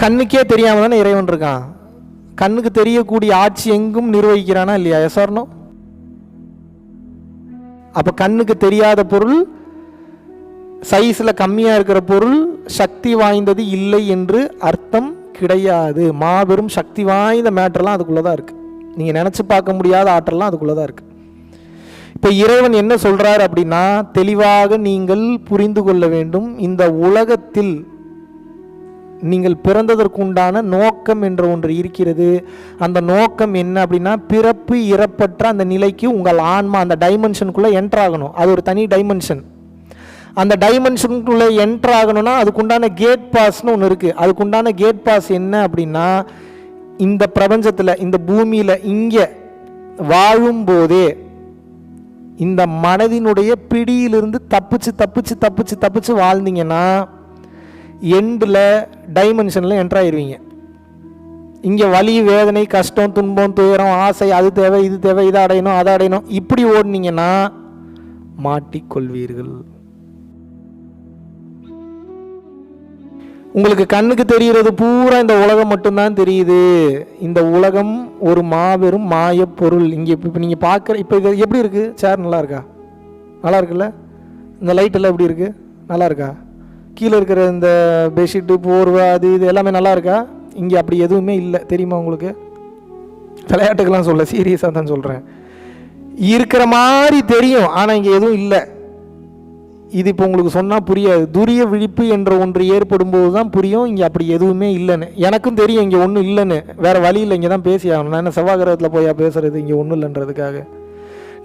கண்ணுக்கே தெரியாம தானே இறைவன் இருக்கான். கண்ணுக்கு தெரியக்கூடிய ஆட்சி எங்கும் நிர்வகிக்கிறானா இல்லையா? எஸ்ஆர்னோ? அப்ப கண்ணுக்கு தெரியாத பொருள், சைஸ்ல கம்மியா இருக்கிற பொருள் சக்தி வாய்ந்தது இல்லை என்று அர்த்தம் கிடையாது. மாபெரும் சக்தி வாய்ந்த மேட்டர்லாம் அதுக்குள்ளதான் இருக்கு. நீங்க நினைச்சு பார்க்க முடியாத ஆற்றல்லாம் அதுக்குள்ளதான் இருக்கு. இப்ப இறைவன் என்ன சொல்றாரு அப்படின்னா, தெளிவாக நீங்கள் புரிந்து கொள்ள வேண்டும். இந்த உலகத்தில் நீங்கள் பிறந்ததற்குண்டான நோக்கம் என்ற ஒன்று இருக்கிறது. அந்த நோக்கம் என்ன அப்படின்னா, பிறப்பு இறப்பற்ற அந்த நிலைக்கு உங்கள் ஆன்மா அந்த டைமென்ஷனுக்குள்ள என்டர் ஆகணும். அது ஒரு தனி டைமென்ஷன். அந்த டைமென்ஷனுக்குள்ள என்டர் ஆகணும்னா அதுக்குண்டான கேட் பாஸ்னு ஒன்று இருக்கு. அதுக்குண்டான கேட் பாஸ் என்ன அப்படின்னா, இந்த பிரபஞ்சத்தில், இந்த பூமியில இங்க வாழும் போதே இந்த மனதினுடைய பிடியிலிருந்து தப்பிச்சு தப்பிச்சு தப்பிச்சு தப்பிச்சு வாழ்ந்தீங்கன்னா எண்டில் டைமென்ஷனில் என்டர் ஆயிடுவீங்க. இங்கே வலி, வேதனை, கஷ்டம், துன்பம், துயரம், ஆசை, அது தேவை, இது தேவை, இதை அடையணும், அதை அடையணும், இப்படி ஓடினீங்கன்னா மாட்டிக்கொள்வீர்கள். உங்களுக்கு கண்ணுக்கு தெரிகிறது பூரா இந்த உலகம் மட்டும்தான் தெரியுது. இந்த உலகம் ஒரு மாபெரும் மாய பொருள். இங்கே இப்போ நீங்கள் பார்க்குற, இப்போ இது எப்படி இருக்குது? சேர் நல்லா இருக்கா? நல்லா இருக்குல்ல? இந்த லைட்டெல்லாம் எப்படி இருக்குது? நல்லா இருக்கா? கீழே இருக்கிற இந்த பெட்ஷீட்டு, போர்வை, அது இது எல்லாமே நல்லா இருக்கா? இங்கே அப்படி எதுவுமே இல்லை, தெரியுமா உங்களுக்கு? விளையாட்டுக்கெல்லாம் சொல்ல, சீரியஸாக தான் சொல்கிறேன். இருக்கிற மாதிரி தெரியும், ஆனால் இங்கே எதுவும் இல்லை. இது இப்போ உங்களுக்கு சொன்னால் புரியாது. துரிய விழிப்பு என்ற ஒன்று ஏற்படும் போது தான் புரியும் இங்கே அப்படி எதுவுமே இல்லைன்னு. எனக்கும் தெரியும் இங்கே ஒன்றும் இல்லைன்னு, வேறு வழி இல்லை, இங்கே தான் பேசி ஆகணும். நான் என்ன செவ்வாய்கிரகத்தில் போய் பேசுறது இங்கே ஒன்றும் இல்லைன்றதுக்காக?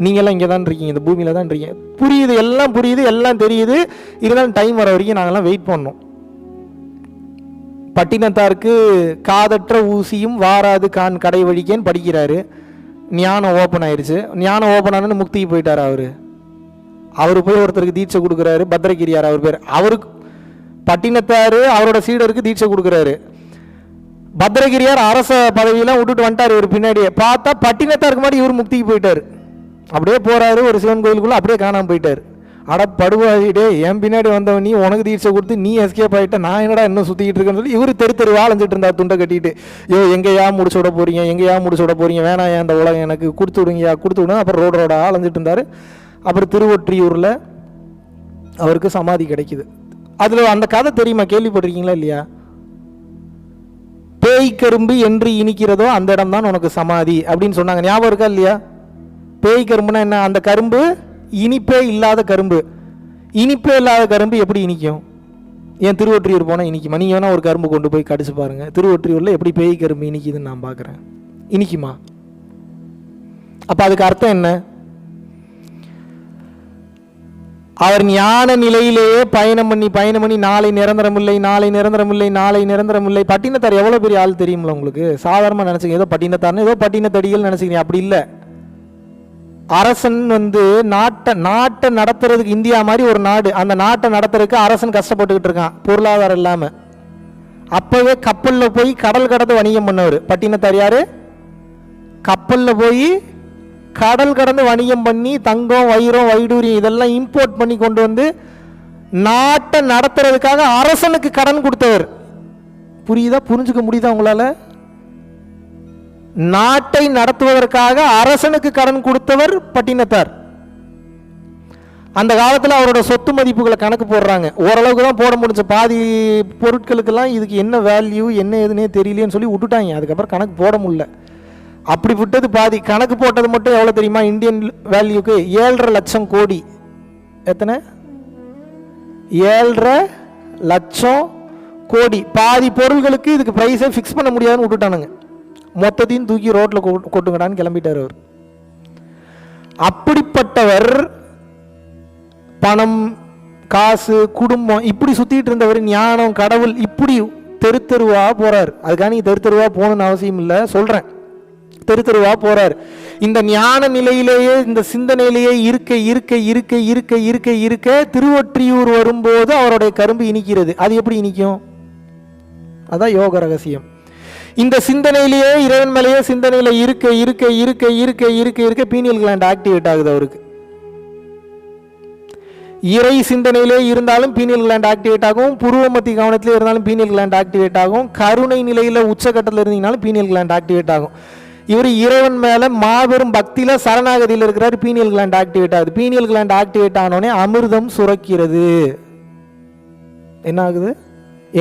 நீங்கள்லாம் இங்கே தான் இருக்கீங்க, இந்த பூமியில் தான் இருக்கீங்க. புரியுது, எல்லாம் புரியுது, எல்லாம் தெரியுது. இருந்தாலும் டைம் வர வரைக்கும் நாங்கள்லாம் வெயிட் பண்ணோம். பட்டினத்தாருக்கு காதற்ற ஊசியும் வாராது கான் கடை வழிக்கேன்னு படிக்கிறாரு. ஞானம் ஓப்பன் ஆயிடுச்சு. ஞானம் ஓப்பன் ஆனு முக்திக்கு போயிட்டார். அவர் போய் ஒருத்தருக்கு தீட்சை கொடுக்குறாரு, பத்ரகிரியார் அவர் பேர். அவருக்கு பட்டினத்தாரு அவரோட சீடருக்கு தீட்சை கொடுக்குறாரு. பத்ரகிரியார் அரச பதவியெல்லாம் விட்டுட்டு வந்துட்டார். இவர் பின்னாடியே பார்த்தா பட்டினத்தாருக்கு மாதிரி இவர் முக்திக்கு போயிட்டார். அப்படியே போறாரு, ஒரு சிவன் கோயிலுக்குள்ள அப்படியே காணாமல் போயிட்டார். அட படுவாயிடே, என் பின்னாடி வந்தவன் நீ, உனக்கு தீட்சை கொடுத்து நீ எஸ்கேப் ஆகிட்ட, நான் என்னடா இன்னும் சுற்றிக்கிட்டு இருக்கேன்னு சொல்லி இவர் தெரு வாழஞ்சிட்டு இருந்தார் துண்டை கட்டிட்டு. எங்கேயா முடிச்சு விட போறீங்க, எங்கேயா முடிச்சு விட போறீங்க, வேணாம் அந்த உலகம் எனக்கு கொடுத்து விடுங்கயா, கொடுத்து விடுங்க. அப்புறம் ரோடோட அலைஞ்சிட்டு இருந்தார். அப்புறம் திருவொற்றியூரில் அவருக்கு சமாதி கிடைக்குது. அதில் அந்த கதை தெரியுமா? கேள்விப்பட்டிருக்கீங்களா இல்லையா? பேய் கரும்பு என்று இனிக்கிறதோ அந்த இடம் தான் உனக்கு சமாதி அப்படின்னு சொன்னாங்க. ஞாபகம் இருக்கா இல்லையா? பேய் கரும்புனா என்ன? அந்த கரும்பு இனிப்பே இல்லாத கரும்பு. இனிப்பே இல்லாத கரும்பு எப்படி இனிக்கும்? ஏன் திருவொற்றியூர் போனால் இனிக்குமா? நீங்கள் வேணால் ஒரு கரும்பு கொண்டு போய் கடிச்சு பாருங்க. திருவொற்றியூரில் எப்படி பேய் கரும்பு இனிக்குதுன்னு நான் பார்க்குறேன். இனிக்குமா? அப்போ அதுக்கு அர்த்தம் என்ன? அவர் ஞான நிலையிலேயே பயணம் பண்ணி நாளை நிரந்தரமில்லை, நாளை நிரந்தரமில்லை, நாளை நிரந்தரமில்லை. பட்டினத்தார் எவ்வளோ பெரிய ஆள் தெரியுமில்ல உங்களுக்கு? சாதாரணமாக நினச்சிங்க, ஏதோ பட்டினத்தார்னு ஏதோ பட்டினத்தடிகள் நினச்சிக்கிறீங்க. அப்படி இல்லை. அரசன் நாட்டை நடத்துறதுக்கு, இந்தியா மாதிரி ஒரு நாடு, அந்த நாட்டை நடத்துறதுக்கு அரசன் கஷ்டப்பட்டுக்கிட்டு இருக்கான் பொருளாதாரம் இல்லாமல். அப்போவே கப்பலில் போய் கடல் கடந்து வணிகம் பண்ணவர் பட்டினத்தார். யாரு? கப்பலில் போய் கடல் கடந்து வணிகம் பண்ணி தங்கம், வைரம், வைடூரியம் இதெல்லாம் இம்போர்ட் பண்ணி கொண்டு வந்து நாட்டை நடத்துறதுக்காக அரசனுக்கு கடன் கொடுத்தவர். புரியுதா? புரிஞ்சுக்க முடியுதா உங்களால? நாட்டை நடத்துவதற்காக அரசனுக்கு கடன் கொடுத்தவர் பட்டினத்தார். அந்த காலத்தில் அவரோட சொத்து மதிப்புகளை கணக்கு போடுறாங்க. ஓரளவுக்கு தான் போட முடிஞ்ச. பாதி பொருட்களுக்கெல்லாம் இதுக்கு என்ன வேல்யூ என்ன ஏதுன்னே தெரியலேன்னு சொல்லி விட்டுட்டாங்க. அதுக்கப்புறம் கணக்கு போட முடியல. அப்படி விட்டது பாதி. கணக்கு போட்டது மட்டும் எவ்வளோ தெரியுமா? இந்தியன் வேல்யூக்கு 7.5 லட்சம் கோடி. எத்தனை? 7.5 லட்சம் கோடி. பாதி பொருள்களுக்கு இதுக்கு ப்ரைஸை ஃபிக்ஸ் பண்ண முடியாதுன்னு விட்டுட்டானுங்க. மொத்தத்தையும் தூக்கி ரோட்டில் கொட்டுங்கடான்னு கிளம்பிட்டார் அவர். அப்படிப்பட்டவர் பணம், காசு, குடும்பம் இப்படி சுற்றிட்டு இருந்தவர், ஞானம், கடவுள் இப்படி தெருவா போறார். அதுக்காக நீங்க தெருவா போகணும்னு அவசியம் இல்லை, சொல்றேன். தெருவா போறார். இந்த ஞான நிலையிலேயே, இந்த சிந்தனையிலேயே இருக்க இருக்க இருக்க இருக்க இருக்க இருக்க திருவொற்றியூர் வரும்போது அவருடைய கரும்பு இனிக்கிறது. அது எப்படி இனிக்கும்? அதான் யோக ரகசியம். இந்த சிந்தனையிலேயே, இறைவன் மேலேயே சிந்தனையில இருக்க இருக்க இருக்க இருக்க இருக்க இருக்க பீனியல் கிளாண்ட் ஆக்டிவேட் ஆகுது அவருக்கு. இறை சிந்தனையிலே இருந்தாலும் பீனியல் கிளாண்ட் ஆக்டிவேட் ஆகும், புருவ மத்திய கவனத்திலே இருந்தாலும் பீனியல் கிளாண்ட் ஆக்டிவேட் ஆகும், கருணை நிலையில் உச்சகட்டத்தில் இருந்தீங்கனாலும் பீனியல் கிளாண்ட் ஆக்டிவேட் ஆகும். இவர் இறைவன் மேலே மாபெரும் பக்தியில் சரணாகதியில் இருக்கிறார், பீனியல் கிளாண்ட் ஆக்டிவேட் ஆகுது. பீனியல் கிளாண்ட் ஆக்டிவேட் ஆனோடனே அமிர்தம் சுரக்கிறது. என்ன ஆகுது?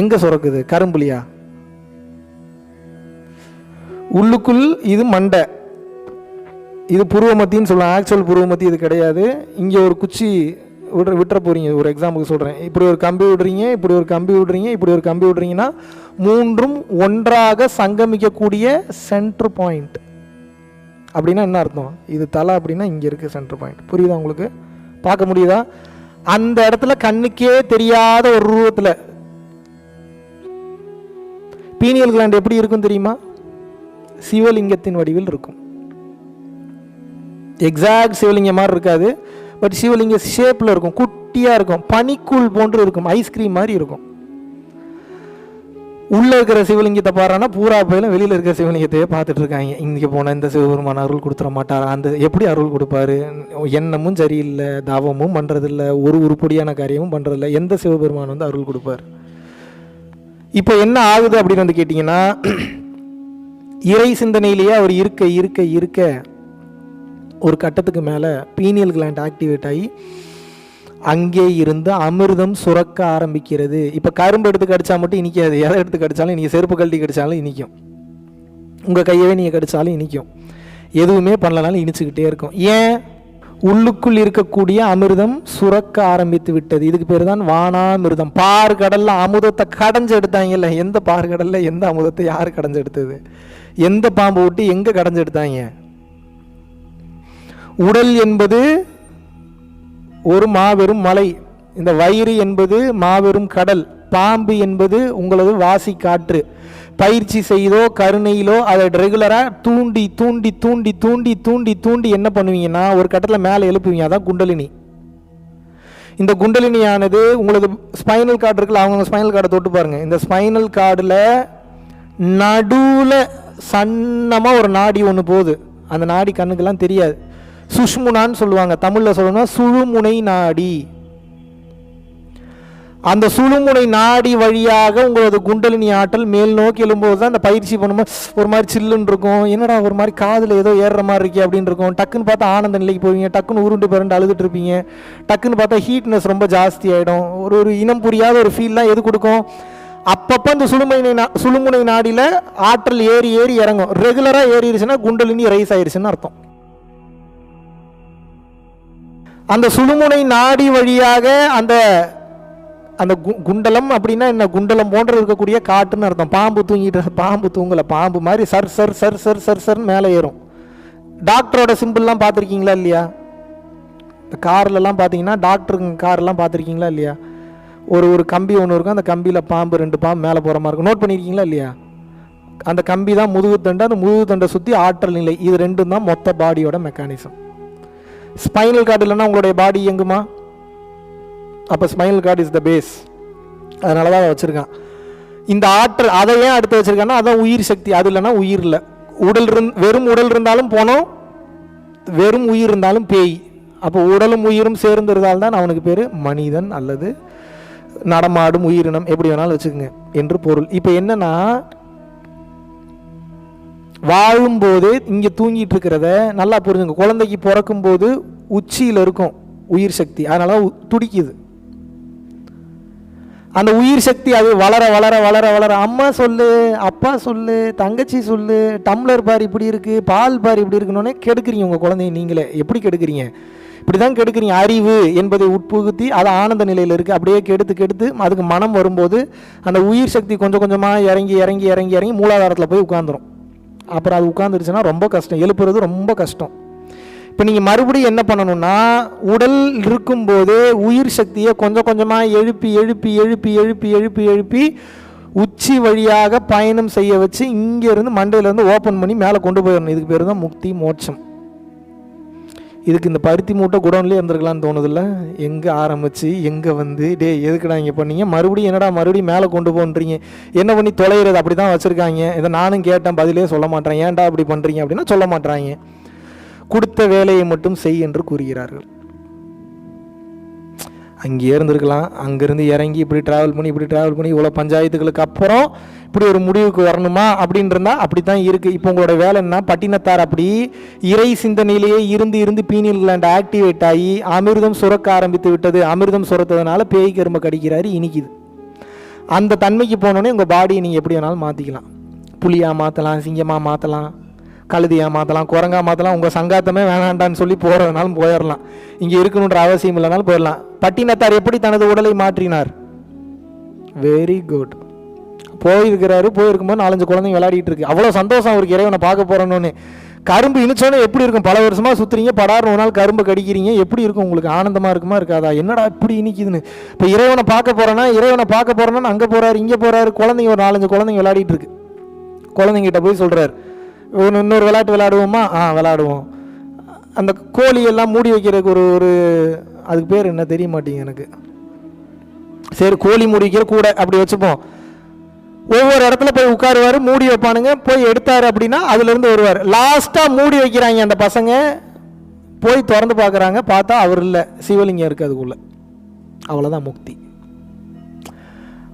எங்க சுரக்குது? கரும்புலியா? உள்ளுக்குள் இது மண்டை, இது புருவமத்தின்னு சொல்லலாம். ஆக்சுவல் புருவமத்தி இது கிடையாது. இங்கே ஒரு குச்சி விட்டுற போறீங்க. ஒரு எக்ஸாம்பிளுக்கு சொல்கிறேன். இப்படி ஒரு கம்பி விடுறீங்க, இப்படி ஒரு கம்பி விடுறீங்க, இப்படி ஒரு கம்பி விடுறீங்கன்னா மூன்றும் ஒன்றாக சங்கமிக்கக்கூடிய சென்டர் பாயிண்ட். அப்படின்னா என்ன அர்த்தம்? இது தலை அப்படின்னா இங்கே இருக்குது சென்டர் பாயிண்ட். புரியுதா உங்களுக்கு? பார்க்க முடியுதா? அந்த இடத்துல கண்ணுக்கே தெரியாத ஒரு ரூபத்தில் பீனியல் கிளாண்ட் எப்படி இருக்கும் தெரியுமா? சிவலிங்கத்தின் வடிவில் இருக்கும். எக்ஸாக்ட் சிவலிங்கம் மாதிரி இருக்காது, பட் சிவலிங்க ஷேப்பில் இருக்கும், குட்டியாக இருக்கும், பனிக்கூழ் போன்று இருக்கும், ஐஸ்கிரீம் மாதிரி இருக்கும். உள்ளே இருக்கிற சிவலிங்கத்தை பாடுறான்னா பூரா போயிலும் வெளியில் இருக்கிற சிவலிங்கத்தையே பார்த்துட்டு இருக்காங்க. இங்கே போனால் இந்த சிவபெருமான அருள் கொடுத்துட மாட்டார், அந்த எப்படி அருள் கொடுப்பாரு? எண்ணமும் சரியில்லை, தாவமும் பண்ணுறதில்ல, ஒரு உருப்படியான காரியமும் பண்ணுறதில்ல, எந்த சிவபெருமான் வந்து அருள் கொடுப்பார்? இப்போ என்ன ஆகுது அப்படின்னு வந்து கேட்டிங்கன்னா, இறை சிந்தனையிலேயே அவர் இருக்க இருக்க இருக்க ஒரு கட்டத்துக்கு மேலே பீனியல் கிளாண்ட் ஆக்டிவேட் ஆகி அங்கே இருந்து அமிர்தம் சுரக்க ஆரம்பிக்கிறது. இப்போ கரும்பு எடுத்து கடிச்சா மட்டும் இனிக்காது, எதை எடுத்து கடிச்சாலும், நீங்கள் செருப்பு கழட்டி கடிச்சாலும் இனிக்கும், உங்கள் கையவே நீங்கள் கடிச்சாலும் இனிக்கும், எதுவுமே பண்ணலனாலும் இனிச்சுக்கிட்டே இருக்கும். ஏன்? உள்ளுக்குள் இருக்கக்கூடிய அமிர்தம் சுரக்க ஆரம்பித்து விட்டது. இதுக்கு பேர் தான் வானாமிர்தம். பார் கடல்ல அமுதத்தை கடைஞ்சு எடுத்தாங்கல்ல, எந்த பார் கடல்ல எந்த அமுதத்தை யார் கடைஞ்சு எடுத்தது? எந்த பாம்பு விட்டு எங்கே கடைஞ்சு எடுத்தாங்க? உடல் என்பது ஒரு மாபெரும் மலை, இந்த வயிறு என்பது மாபெரும் கடல், பாம்பு என்பது உங்களது வாசி காற்று. பயிற்சி செய்தோ கருணையிலோ அதை ரெகுலராக தூண்டி தூண்டி தூண்டி தூண்டி தூண்டி தூண்டி என்ன பண்ணுவீங்கன்னா ஒரு கட்டத்தில் மேலே எழுப்புவீங்க. அதான் குண்டலினி. இந்த குண்டலினியானது உங்களுக்கு ஸ்பைனல் கார்டு இருக்குல்ல, அவங்க ஸ்பைனல் கார்டை தொட்டு பாருங்கள். இந்த ஸ்பைனல் கார்டில் நடுவில் சன்னமாக ஒரு நாடி ஒன்று போகுது. அந்த நாடி கண்ணுக்கெல்லாம் தெரியாது, சுஷ்முனான்னு சொல்லுவாங்க. தமிழில் சொல்லணும்னா சுழுமுனை நாடி. அந்த சுழுமுனை நாடி வழியாக உங்களது குண்டலினி ஆற்றல் மேல் நோக்கி எழும்போது தான் அந்த பயிற்சி பண்ணும்போது ஒரு மாதிரி சில்லுன்னு இருக்கும். என்னடா ஒரு மாதிரி காதில் ஏதோ ஏறுற மாதிரி இருக்கே அப்படின்னு இருக்கும். டக்குன்னு பார்த்தா ஆனந்த நிலைக்கு போவீங்க, டக்குன்னு உருண்டு பிறண்டு அழுதுட்டு இருப்பீங்க, டக்குன்னு பார்த்தா ஹீட்னஸ் ரொம்ப ஜாஸ்தி ஆகிடும். ஒரு இனம் புரியாத ஒரு ஃபீல்லாம் எது கொடுக்கும்? அப்பப்போ இந்த சுழுமுனை நாடியில் ஆற்றல் ஏறி ஏறி இறங்கும். ரெகுலராக ஏறிடுச்சுன்னா குண்டலினி ரைஸ் ஆயிடுச்சுன்னு அர்த்தம். அந்த சுழுமுனை நாடி வழியாக அந்த அந்த குண்டலம் அப்படின்னா என்ன? குண்டலம் போன்ற இருக்கக்கூடிய காட்டுன்னு அர்த்தம். பாம்பு தூங்கிட்டு, பாம்பு தூங்கலை, பாம்பு மாதிரி sir sir sir sir sir sir மேலே ஏறும். டாக்டரோட சிம்பிள்லாம் பார்த்துருக்கீங்களா இல்லையா? இந்த கார்லலாம் பார்த்தீங்கன்னா டாக்டருங்க கார்லாம் பார்த்துருக்கீங்களா இல்லையா? ஒரு கம்பி ஒன்று இருக்கும், அந்த கம்பியில் பாம்பு, 2 பாம்பு மேலே போகிற மாதிரி இருக்கும். நோட் பண்ணியிருக்கீங்களா இல்லையா? அந்த கம்பி தான் முதுகுத்தண்டு, அந்த முதுகுத்தண்டை சுற்றி ஆற்றல் நிலை, இது ரெண்டும் தான் மொத்த பாடியோட மெக்கானிசம். ஸ்பைனல் கார்டு இல்லைன்னா உங்களுடைய பாடி இயங்குமா? அப்போ spinal cord is the base. அதனால தான் வச்சுருக்கான் இந்த ஆற்றல். அதை ஏன் அடுத்து வச்சுருக்கான்னா அதான் உயிர் சக்தி. அது இல்லைன்னா உயிர் இல்லை. வெறும் உடல் இருந்தாலும் போனோம், வெறும் உயிர் இருந்தாலும் பேய். அப்போ உடலும் உயிரும் சேர்ந்து இருந்தால் தான் அவனுக்கு பேர் மனிதன் அல்லது நடமாடும் உயிரினம், எப்படி வேணாலும் வச்சுக்கோங்க என்று பொருள். இப்போ என்னன்னா, வாழும்போது இங்கே தூங்கிட்டு இருக்கிறத நல்லா புரிஞ்சுங்க. குழந்தைக்கு பிறக்கும் போது உச்சியில் இருக்கும் உயிர் சக்தி, அதனால துடிக்குது. அந்த உயிர் சக்தி அது வளர வளர வளர வளர அம்மா சொல்லு, அப்பா சொல்லு, தங்கச்சி சொல்லு, டம்ளர் பார் இப்படி இருக்கு, பால் பார் இப்படி இருக்குன்னு கெடுக்குறீங்க உங்கள் குழந்தைய. நீங்களே எப்படி கெடுக்குறீங்க? இப்படி தான் கெடுக்குறீங்க. அறிவு என்பதை உட்புகுத்தி அது ஆனந்த நிலையில் இருக்குது, அப்படியே கெடுத்து கெடுத்து அதுக்கு மனம் வரும்போது அந்த உயிர் சக்தி கொஞ்சம் கொஞ்சமாக இறங்கி இறங்கி இறங்கி இறங்கி மூலாதாரத்தில் போய் உட்காந்துரும். அப்புறம் அது உட்காந்துருச்சுன்னா ரொம்ப கஷ்டம், எழுப்புறது ரொம்ப கஷ்டம். இப்போ நீங்கள் மறுபடியும் என்ன பண்ணணும்னா, உடல் இருக்கும்போது உயிர் சக்தியை கொஞ்சம் கொஞ்சமாக எழுப்பி எழுப்பி எழுப்பி எழுப்பி எழுப்பி எழுப்பி உச்சி வழியாக பயணம் செய்ய வச்சு இங்கேருந்து மண்டையிலேருந்து ஓப்பன் பண்ணி மேலே கொண்டு போயிடணும். இதுக்கு பேர் தான் முக்தி, மோட்சம். இதுக்கு இந்த பருத்தி மூட்டை குடோன்லேயே இருந்திருக்கலான்னு தோணுதில்ல? எங்கே ஆரம்பித்து எங்கே வந்து டே எதுக்குடா இங்கே பண்ணீங்க, மறுபடியும் என்னடா மறுபடியும் மேலே கொண்டு போன்றீங்க, என்ன பண்ணி தொலைகிறது? அப்படி தான் வச்சுருக்காங்க. இதை நானும் கேட்டேன், பதிலே சொல்ல மாட்டேன். ஏன்டா அப்படி பண்ணுறீங்க அப்படின்னா சொல்ல மாட்டாங்க. கொடுத்த வேலையை மட்டும் செய் என்று கூறுகிறார்கள். அங்கேயே இருந்திருக்கலாம். அங்கேருந்து இறங்கி இப்படி ட்ராவல் பண்ணி இவ்வளோ பஞ்சாயத்துகளுக்கு அப்புறம் இப்படி ஒரு முடிவுக்கு வரணுமா அப்படின்னு இருந்தால் அப்படி தான் இருக்குது. இப்போ உங்களோட வேலைன்னா பட்டினத்தார் அப்படி இறை சிந்தனையிலேயே இருந்து பீனியல் கிளாண்ட் ஆக்டிவேட் ஆகி அமிர்தம் சுரக்க ஆரம்பித்து விட்டது. அமிர்தம் சுரத்ததுனால பேய் கரும்பை கடிக்கிறாரு, இனிக்குது. அந்த தன்மைக்கு போனோடனே உங்கள் பாடியை நீங்கள் எப்படி வேணாலும் மாற்றிக்கலாம். புலியாக மாற்றலாம், சிங்கமாக மாற்றலாம், கழுதியாக மாற்றலாம், குரங்காக மாற்றலாம். உங்கள் சங்காத்தமே வேணாண்டான்னு சொல்லி போகிறதுனாலும் போயிடலாம். இங்கே இருக்கணுன்ற அவசியம் இல்லைனாலும் போயிடலாம். பட்டினத்தார் எப்படி தனது உடலை மாற்றினார்? Very good. போயிருக்கும்போது 4-5 குழந்தைங்க விளையாடிட்டு இருக்கு. அவ்வளோ சந்தோஷம் அவருக்கு, இறைவனை பார்க்க போகிறோன்னு. கரும்பு இனிச்சோன்னே எப்படி இருக்கும்? பல வருஷமாக சுற்றுறீங்க, படார்னு ஒரு நாள் கரும்பு கடிக்கிறீங்க, எப்படி இருக்கும் உங்களுக்கு? ஆனந்தமாக இருக்குமா இருக்காதா? என்னடா இப்படி இனிக்குதுன்னு. இப்போ இறைவனை பார்க்க போகிறேன்னா அங்கே போகிறாரு, இங்கே போகிறாரு. குழந்தைங்க ஒரு 4-5 குழந்தைங்க விளையாடிட்டு இருக்கு. குழந்தைங்கிட்ட போய் சொல்கிறார், இன்னொரு விளையாட்டு விளையாடுவோமா? விளையாடுவோம். அந்த கோழியெல்லாம் மூடி வைக்கிறதுக்கு ஒரு அதுக்கு பேர் என்ன தெரிய மாட்டேங்க எனக்கு. சரி, கோழி மூடி வைக்கிற கூட அப்படி வச்சுப்போம். ஒவ்வொரு இடத்துல போய் உட்காருவார், மூடி வைப்பானுங்க. போய் எடுத்தாரு அப்படின்னா அதுலேருந்து வருவார். லாஸ்ட்டாக மூடி வைக்கிறாங்க அந்த பசங்க. போய் திறந்து பார்க்குறாங்க, பார்த்தா அவர் இல்லை, சிவலிங்கம் இருக்குது அதுக்குள்ளே. அவ்வளோதான் முக்தி.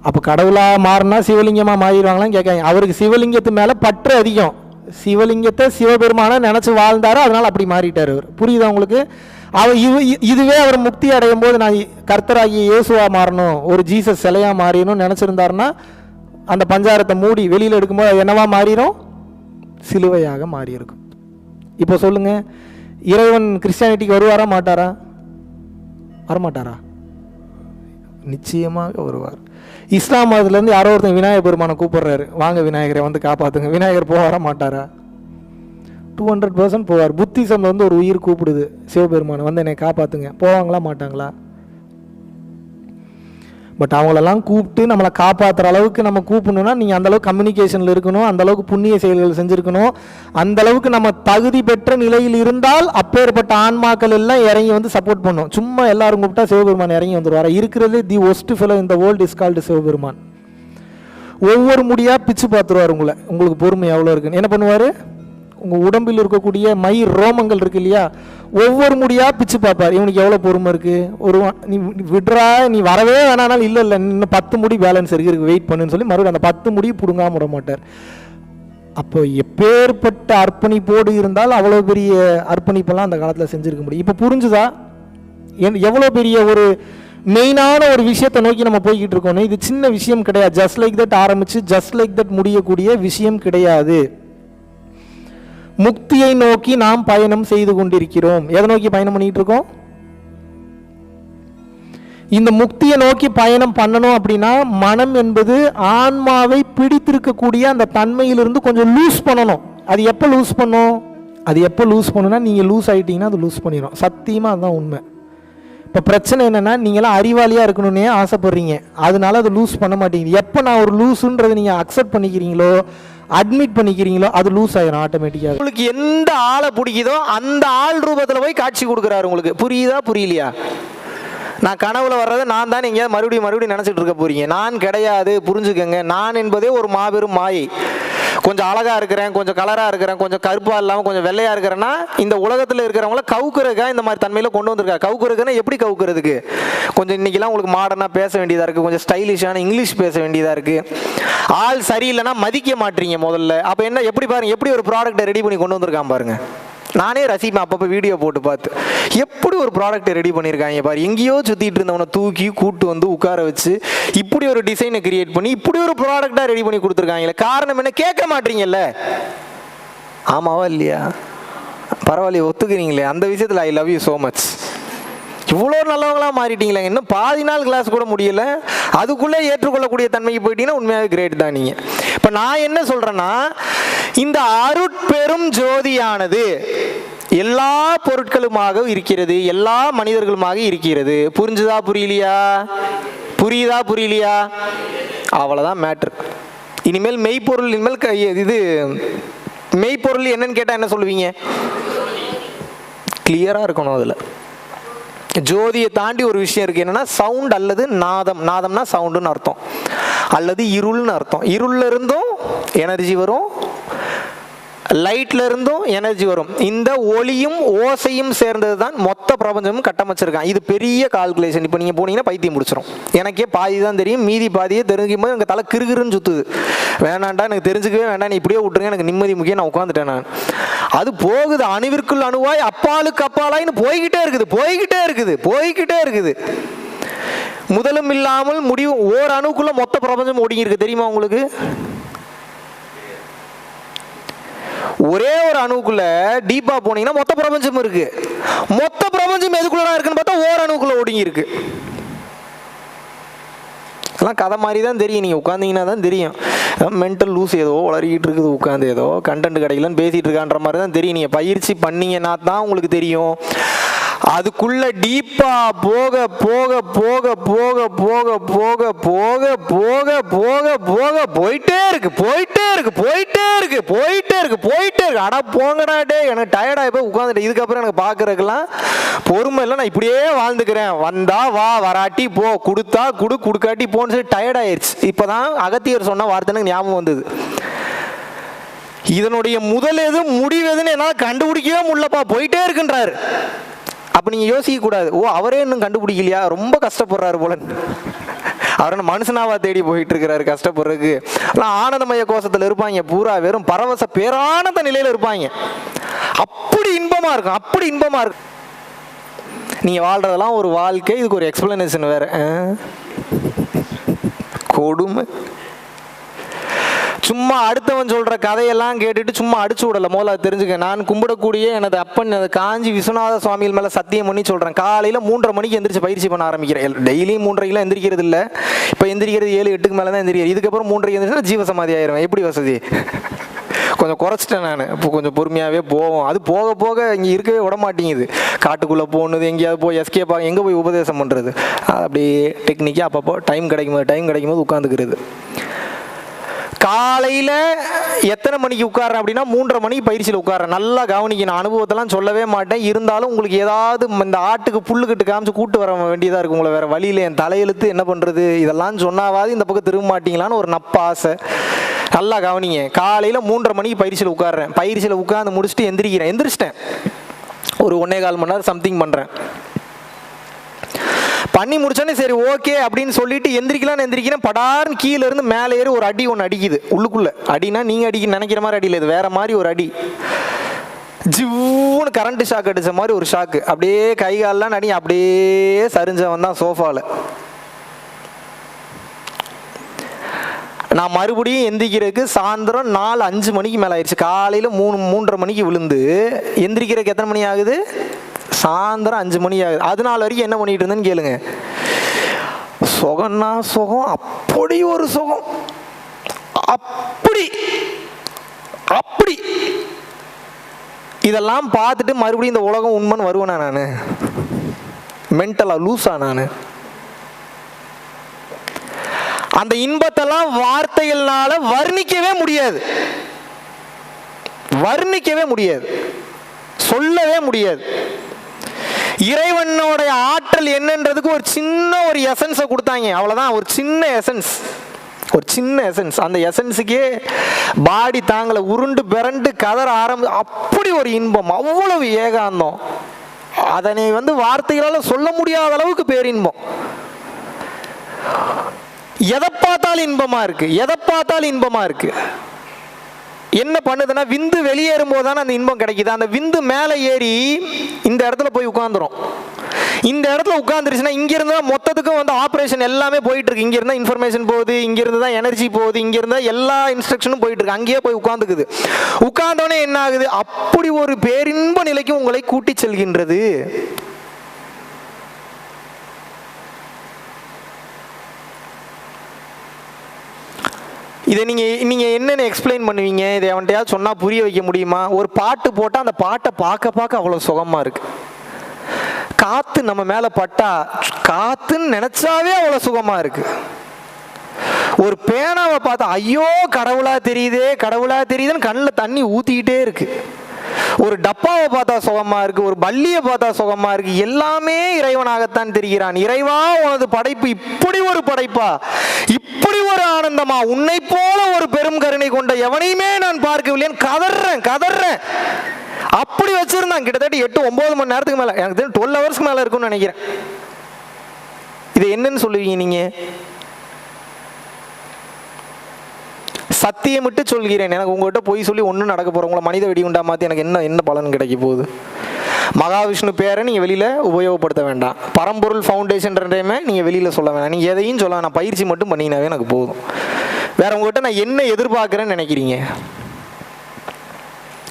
அப்போ கடவுளாக மாறினா சிவலிங்கமாக மாறிடுவாங்களான்னு கேட்காங்க. அவருக்கு சிவலிங்கத்து மேலே பற்று அதிகம். சிவலிங்கத்தை சிவபெருமானை நினச்சி வாழ்ந்தாரோ, அதனால் அப்படி மாறிட்டார் அவர். புரியுதா உங்களுக்கு? இதுவே அவர் முக்தி அடையும் போது நான் கர்த்தராகிய இயேசுவாக மாறணும், ஒரு ஜீசஸ் சிலையாக மாறிடணும்னு நினச்சிருந்தாருன்னா அந்த பஞ்சாரத்தை மூடி வெளியில் எடுக்கும்போது அது என்னவா மாறிடும்? சிலுவையாக மாறியிருக்கும். இப்போ சொல்லுங்கள், இறைவன் கிறிஸ்டியானிட்டிக்கு வருவாரா மாட்டாரா? வரமாட்டாரா? நிச்சயமாக வருவார். இஸ்லாம் மதத்துலேருந்து யாரோ ஒருத்தன் விநாயகர் பெருமானை கூப்பிடுறாரு, வாங்க விநாயகரை வந்து காப்பாற்றுங்க. விநாயகர் போவாரா மாட்டாரா? 200% போவார். புத்திசம் வந்து ஒரு உயிர் கூப்பிடுது சிவபெருமானை, வந்து என்னை காப்பாற்றுங்க, போவாங்களா மாட்டாங்களா? பட் அவங்களெல்லாம் கூப்பிட்டு நம்மளை காப்பாற்றுற அளவுக்கு நம்ம கூப்பிடணும்னா நீங்கள் அந்தளவுக்கு கம்யூனிகேஷனில் இருக்கணும், அந்தளவுக்கு புண்ணிய செயல்கள் செஞ்சுருக்கணும், அந்தளவுக்கு நம்ம தகுதி பெற்ற நிலையில் இருந்தால் அப்பேற்பட்ட ஆன்மாக்கள் எல்லாம் இறங்கி வந்து சப்போர்ட் பண்ணும். சும்மா எல்லாரும் கூப்பிட்டா சிவபெருமான் இறங்கி வந்துடுவார். இருக்கிறது தி worst fellow in the world is called Sivaperuman. ஒவ்வொரு முடியாக பிச்சு பார்த்துருவார் உங்களை. உங்களுக்கு பொறுமை எவ்வளோ இருக்குன்னு என்ன பண்ணுவார்? உங்கள் உடம்பில் இருக்கக்கூடிய மை ரோமங்கள் இருக்கு இல்லையா, ஒவ்வொரு முடியாக பிச்சு பார்ப்பார். இவனுக்கு எவ்வளோ பொறுமை இருக்குது, நீ விட்றா, நீ வரவே வேணானாலும் இல்லை இன்னும் 10 முடி பேலன்ஸ் இருக்கு, வெயிட் பண்ணுன்னு சொல்லி மறுபடியும் அந்த 10 முடி பிடுங்காம விட மாட்டார். அப்போ எப்பேற்பட்ட அர்ப்பணிப்போடு இருந்தால் அவ்வளோ பெரிய அர்ப்பணிப்பெல்லாம் அந்த காலத்தில் செஞ்சுருக்க முடியும். இப்போ புரிஞ்சுதா எவ்வளோ பெரிய ஒரு மெயினான ஒரு விஷயத்தை நோக்கி நம்ம போய்கிட்டு இருக்கோம். இது சின்ன விஷயம் கிடையாது. ஜஸ்ட் லைக் தட் ஆரம்பித்து ஜஸ்ட் லைக் தட் முடியக்கூடிய விஷயம் கிடையாது. முக்தியை நோக்கி நாம் பயணம் செய்து கொண்டிருக்கிறோம். எதை நோக்கி பயணம் பண்ணிட்டு இருக்கோம்? இந்த முக்தியை நோக்கி பயணம் பண்ணணும் அப்படின்னா மனம் என்பது ஆன்மாவை பிடித்திருக்கக்கூடிய அந்த தன்மையிலிருந்து கொஞ்சம் லூஸ் பண்ணணும். அது எப்போ லூஸ் பண்ணுன்னா நீங்கள் லூஸ் ஆகிட்டீங்கன்னா அது லூஸ் பண்ணிடும். சத்தியமாக அதுதான் உண்மை. இப்போ பிரச்சனை என்னென்னா, நீங்களாம் அறிவாளியாக இருக்கணுன்னே ஆசைப்படுறீங்க, அதனால அது லூஸ் பண்ண மாட்டேங்குது. எப்போ நான் ஒரு லூஸுன்றதை நீங்கள் அக்செப்ட் பண்ணிக்கிறீங்களோ, அட்மிட் பண்ணிக்கிறீங்களோ, அது லூஸ் ஆயிரும் ஆட்டோமேட்டிக்காக. உங்களுக்கு எந்த ஆளை பிடிக்குதோ அந்த ஆள் ரூபத்தில் போய் காட்சி கொடுக்குறாரு. உங்களுக்கு புரியுதா புரியலையா? நான் கனவுல வர்றதை நான் தான் எங்கேயாவது மறுபடியும் நினச்சிட்டு இருக்க போறீங்க. நான் கிடையாது, புரிஞ்சுக்கங்க. நான் என்பதே ஒரு மாபெரும் மாயை. கொஞ்சம் அழகாக இருக்கிறேன், கொஞ்சம் கலராக இருக்கிறேன், கொஞ்சம் கருப்பாக இல்லாமல் கொஞ்சம் வெள்ளையாக இருக்கிறேன்னா இந்த உலகத்தில் இருக்கிறவங்கள கவுக்குறதுக்காக இந்த மாதிரி தன்மையில் கொண்டு வந்திருக்கா. கவுக்குறதுன்னா எப்படி கவுக்குறதுக்கு? கொஞ்சம் இன்றைக்கெல்லாம் உங்களுக்கு மாடர்னாக பேச வேண்டியதாக இருக்குது, கொஞ்சம் ஸ்டைலிஷான இங்கிலீஷ் பேச வேண்டியதாக இருக்குது. ஆள் சரியில்லைன்னா மதிக்க மாட்டீங்க முதல்ல. அப்போ என்ன, எப்படி பாருங்கள், எப்படி ஒரு ப்ராடக்ட்டை ரெடி பண்ணி கொண்டு வந்திருக்கான் பாருங்கள். நானே ரசிப்பேன் அப்பப்போ வீடியோ போட்டு பார்த்து, எப்படி ஒரு ப்ராடக்ட்டை ரெடி பண்ணியிருக்காங்க பாரு. எங்கேயோ சுற்றிட்டு இருந்தவனை தூக்கி கூட்டு வந்து உட்கார வச்சு இப்படி ஒரு டிசைனை கிரியேட் பண்ணி இப்படி ஒரு ப்ராடக்டாக ரெடி பண்ணி கொடுத்துருக்காங்களே. காரணம் என்ன? கேட்க மாட்டீங்கல்ல. ஆமாவா இல்லையா? பரவாயில்லையே, ஒத்துக்கிறீங்களே. அந்த விஷயத்தில் I love you so much. இவ்வளோ நல்லவங்களா மாறிட்டீங்களா? இன்னும் பாதி நாள் கிளாஸ் கூட முடியல, அதுக்குள்ளே ஏற்றுக்கொள்ளக்கூடிய தன்மைக்கு போயிட்டீங்கன்னா உண்மையாகவே கிரேட் தான் நீங்கள். இப்போ நான் என்ன சொல்கிறேன்னா, இந்த அருட்பெரும் ஜோதியானது எல்லா பொருட்களுமாக இருக்கிறது, எல்லா மனிதர்களுமாக இருக்கிறது. புரிஞ்சுதா புரியலையா? புரியுதா புரியலையா? அவ்வளோதான் மேட்ரு. இனிமேல் மெய்ப்பொருள், இனிமேல் இது மெய்ப்பொருள் என்னன்னு கேட்டால் என்ன சொல்லுவீங்க? கிளியராக இருக்கணும். அதில் ஜோதியை தாண்டி ஒரு விஷயம் இருக்குது. என்னென்னா சவுண்ட் அல்லது நாதம். நாதம்னா சவுண்டுன்னு அர்த்தம், அல்லது இருள்னு அர்த்தம். இருள்ல இருந்தும் எனர்ஜி வரும், லைட்ல இருந்தும் எனர்ஜி வரும். இந்த ஒளியும் ஓசையும் சேர்ந்தது தான் மொத்த பிரபஞ்சமும் கட்டமைச்சிருக்கான். இது பெரிய கால்குலேஷன். இப்போ நீங்கள் போனீங்கன்னா பைத்தியம் முடிச்சிடும். எனக்கே பாதி தான் தெரியும், மீதி பாதியே தெரிஞ்சுக்கும் போது எனக்கு தலை கிறுகிறுன்னு சுற்றுது. வேணாண்டா, எனக்கு தெரிஞ்சுக்கவே வேண்டாம், நீ இப்படியே விட்டுருங்க, எனக்கு நிம்மதி முக்கியம், நான் உட்காந்துட்டேன் நான். அது போகுது, அணுவிற்குள் அணுவாய் அப்பாலுக்கு அப்பாலாயின்னு போய்கிட்டே இருக்குது, போய்கிட்டே இருக்குது, போய்கிட்டே இருக்குது. முதலும் இல்லாமல் முடிவு. ஓர் அணுக்குள்ள மொத்த பிரபஞ்சம் ஒடுங்கி இருக்கு, தெரியுமா உங்களுக்கு? ஒரே ஒரு அணுக்குள்ள டீப்பா போனீங்கன்னா மொத்த பிரபஞ்சம் இருக்கு. மொத்த பிரபஞ்சம் எதுக்குள்ள இருக்குன்னு பார்த்தா ஓர் அணுக்குள்ள ஒடுங்கி இருக்கு. அதெல்லாம் கதை மாதிரி தான் தெரியும், நீங்கள் உட்காந்தீங்கன்னா தான் தெரியும். மென்டல் லூஸ் ஏதோ வளரிக்கிட்டு இருக்குது, உட்காந்து ஏதோ கண்டென்ட் கிடைக்கலன்னு பேசிகிட்டு இருக்கான்ற மாதிரி தான் தெரியும். நீங்கள் பயிற்சி பண்ணீங்கன்னா தான் உங்களுக்கு தெரியும். அதுக்குள்ள டீப்பா போக போக போக போக போக போக போக போக போக போக போயிட்டே இருக்கு, போயிட்டே இருக்கு, போயிட்டே இருக்கு, போயிட்டே இருக்கு, போயிட்டே இருக்கு. அடா போங்கடா டே, எனக்கு டயர்டாகி போய் உட்காந்துட்டேன். இதுக்கப்புறம் எனக்கு பார்க்கறதுக்கெல்லாம் பொறுமை இல்லை, நான் இப்படியே வாழ்ந்துக்கிறேன். வந்தா வா, வராட்டி போ, கொடுத்தா குடு, குடுக்காட்டி போன்னு சொல்லி டயர்ட் ஆயிடுச்சு. இப்போதான் அகத்தியர் சொன்ன வார்த்தை எனக்கு ஞாபகம் வந்தது. இதனுடைய முதல் எது முடிவு எதுன்னு என்னால் கண்டுபிடிக்கவே முடியலப்பா, போயிட்டே இருக்குன்றாரு. அப்போ நீங்கள் யோசிக்க கூடாது, ஓ அவரே இன்னும் கண்டுபிடிக்கலையா, ரொம்ப கஷ்டப்படுறாரு போல. அவர் மனுஷனாவா தேடி போயிட்டு இருக்கிறாரு கஷ்டப்படுறதுக்கு. ஆனால் ஆனந்தமய கோஷத்தில் இருப்பாங்க, பூரா வெறும் பரவச பேரானந்த நிலையில் இருப்பாங்க. அப்படி இன்பமா இருக்கும், அப்படி இன்பமா இருக்கும். நீங்க வாழ்றதெல்லாம் ஒரு வாழ்க்கை, இதுக்கு ஒரு எக்ஸ்பிளனேஷன் வேற. கொடுமை. சும்மா அடுத்தவன் சொல்ற கதையெல்லாம் கேட்டுட்டு சும்மா அடிச்சு விடல. முதல்ல தெரிஞ்சுக்க, நான் கும்பிடக்கூடிய எனது அப்பன் காஞ்சி விஸ்வநாத சுவாமிகள் மேல சத்தியம் பண்ணி சொல்றேன். காலையில 3:30 மணிக்கு எந்திரிச்சு பயிற்சி பண்ண ஆரம்பிக்கிறேன். டெய்லியும் 3:30 எந்திரிக்கிறது இல்லை, இப்போ எந்திரிக்கிறது 7-8க்கு மேலே தான் எந்திரிக்கிறது. இதுக்கப்புறம் 3:30 எந்திரிச்சா ஜீவசமாதி ஆயிரும். எப்படி வசதி? கொஞ்சம் குறைச்சிட்டேன் நான். இப்போ கொஞ்சம் பொறுமையாகவே போவோம். அது போக போக இங்கே இருக்கவே விட மாட்டேங்குது. காட்டுக்குள்ளே போகணுது, எங்கேயாவது போய் எஸ்கேப் ஆக, எங்கே போய் உபதேசம் பண்ணுறது? அப்படியே டெக்னிக்காக அப்பப்போ டைம் கிடைக்கும் போது உட்காந்துக்கிறது. காலையில் எத்தனை மணிக்கு உட்கார்றேன் அப்படின்னா 3:30 மணிக்கு பயிற்சியில் உட்கார்றேன். நல்லா கவனிக்கணும், அனுபவத்தெல்லாம் சொல்லவே மாட்டேன். இருந்தாலும் உங்களுக்கு ஏதாவது இந்த ஆட்டுக்கு புல்லுக்கிட்டு காமிச்சு கூட்டு வர வேண்டியதாக இருக்கும். உங்களை வேறு வழியில் என் தலையெழுத்து என்ன பண்ணுறது, இதெல்லாம் சொன்னாவாது இந்த பக்கம் திரும்ப மாட்டீங்களான்னு ஒரு நப்ப ஆசை. நல்லா கவனிங்க. காலையில் 3:30 மணிக்கு பயிற்சியில் உட்கார்றேன். பயிற்சியில் உட்காந்து முடிச்சுட்டு எந்திரிச்சிட்டேன். ஒரு 1.25 மணி நேரம் சம்திங் பண்ணுறேன். பண்ணி முடிச்சோன்னே சரி ஓகே அப்படின்னு சொல்லிட்டு எந்திரிக்கிறேன். படார்னு கீழே இருந்து மேலே ஏறி ஒரு அடி ஒன்று அடிக்குது உள்ளுக்குள்ள. அடினா நீங்கள் அடிக்க நினைக்கிற மாதிரி அடியில், இது வேற மாதிரி ஒரு அடி. ஜிவ்னு கரண்ட் ஷாக் அடித்த மாதிரி ஒரு ஷாக்கு. அப்படியே கை காலெலாம் அடி, அப்படியே சரிஞ்சவன் தான் சோஃபாவில். நான் மறுபடியும் எந்திரிக்கிறதுக்கு சாயந்தரம் 4-5 மணிக்கு மேலே ஆயிடுச்சு. காலையில் 3-3:30 மணிக்கு விழுந்து எந்திரிக்கிறதுக்கு எத்தனை மணி ஆகுது? சாயந்தரம் 5 மணி ஆகுது. அதனால வரைக்கும் என்ன பண்ணிட்டு இருந்தேன்னு கேளுங்க. சுகம்னா சுகம், அப்படி ஒரு சுகம், அப்படி அப்படி. இதெல்லாம் பார்த்துட்டு மறுபடியும் இந்த உலகம் உண்மைன்னு வருவேனா நான்? மென்டலா லூஸா நான்? அந்த இன்பத்தெல்லாம் வார்த்தைகள்னால வர்ணிக்கவே முடியாது, வர்ணிக்கவே முடியாது, சொல்லவே முடியாது. இறைவனோட ஆற்றல் என்னன்றதுக்கு ஒரு சின்ன ஒரு எசன்ஸை கொடுத்தாங்க, அவ்வளோதான். ஒரு சின்ன எசன்ஸ், ஒரு சின்ன எசன்ஸ். அந்த எசன்ஸுக்கே பாடி தாங்களை உருண்டு பிறண்டு கதற அப்படி ஒரு இன்பம், அவ்வளவு ஏகாந்தம். அதனை வார்த்தைகளால் சொல்ல முடியாத அளவுக்கு பேரின்பம். எதை பார்த்தாலும் இன்பமா இருக்கு, எதை பார்த்தாலும் இன்பமா இருக்கு. என்ன பண்ணுதுன்னா, விந்து வெளியேறும் போது தானே அந்த இன்பம் கிடைக்குது. அந்த விந்து மேலே ஏறி இந்த இடத்துல போய் உட்காந்துரும். இந்த இடத்துல உட்காந்துருச்சுன்னா இங்கிருந்து தான் மொத்தத்துக்கும் ஆப்ரேஷன் எல்லாமே போயிட்டு இருக்கு. இங்க இருந்தா இன்ஃபர்மேஷன் போகுது, இங்கிருந்து தான் எனர்ஜி போகுது, இங்க இருந்தா எல்லா இன்ஸ்ட்ரக்ஷனும் போயிட்டு இருக்கு. அங்கேயே போய் உட்காந்துக்குது. உட்கார்ந்தோடனே என்ன ஆகுது? அப்படி ஒரு பேரின்ப நிலைக்கு உங்களை கூட்டி செல்கின்றது. இதை நீங்கள் என்னென்ன எக்ஸ்பிளைன் பண்ணுவீங்க? இதை அவன்கிட்டயாவது சொன்னால் புரிய வைக்க முடியுமா? ஒரு பாட்டு போட்டால் அந்த பாட்டை பார்க்க அவ்வளோ சுகமாக இருக்கு. காற்று நம்ம மேலே பட்டா காற்றுன்னு நினச்சாவே அவ்வளோ சுகமாக இருக்கு. ஒரு பேனாவை பார்த்தா ஐயோ கடவுளாக தெரியுதுன்னு கண்ணில் தண்ணி ஊற்றிக்கிட்டே இருக்கு. ஒரு டப்பாவை பார்த்தா சுகமா இருக்கு, ஒரு பல்லியை பார்த்தா சுகமா இருக்கு. எல்லாமே இறைவனாகத்தான் தெரிகிறான். இறைவா, உனது படைப்பு இப்படி ஒரு படைப்பா, இப்படி ஒரு ஆனந்தமா, உன்னை போல ஒரு பெரும் கருணை கொண்ட எவனையுமே நான் பார்க்கவில்லைன்னு கதறேன். அப்படி வச்சிருந்தான். கிட்டத்தட்ட 8-9 மணி நேரத்துக்கு மேல, எனக்கு 12 ஹவர்ஸ்க்கு மேல இருக்கும்னு நினைக்கிறேன். இது என்னன்னு சொல்லுவீங்க நீங்க? சத்தியமிட்டு சொல்கிறேன், எனக்கு உங்கள்கிட்ட போய் சொல்லி ஒன்றும் நடக்க போகிற, உங்களை மனித வெடிகுண்டா மாற்றி எனக்கு என்ன பலன் கிடைக்க போகுது? மகாவிஷ்ணு பேரை நீங்கள் வெளியில் உபயோகப்படுத்த வேண்டாம். பரம்பொருள் ஃபவுண்டேஷன்றதையுமே நீங்கள் வெளியில் சொல்ல வேண்டாம். நீங்கள் எதையும் சொல்ல வேணாம். பயிற்சி மட்டும் பண்ணினாவே எனக்கு போதும். வேற உங்கள்கிட்ட நான் என்ன எதிர்பார்க்குறேன்னு நினைக்கிறீங்க?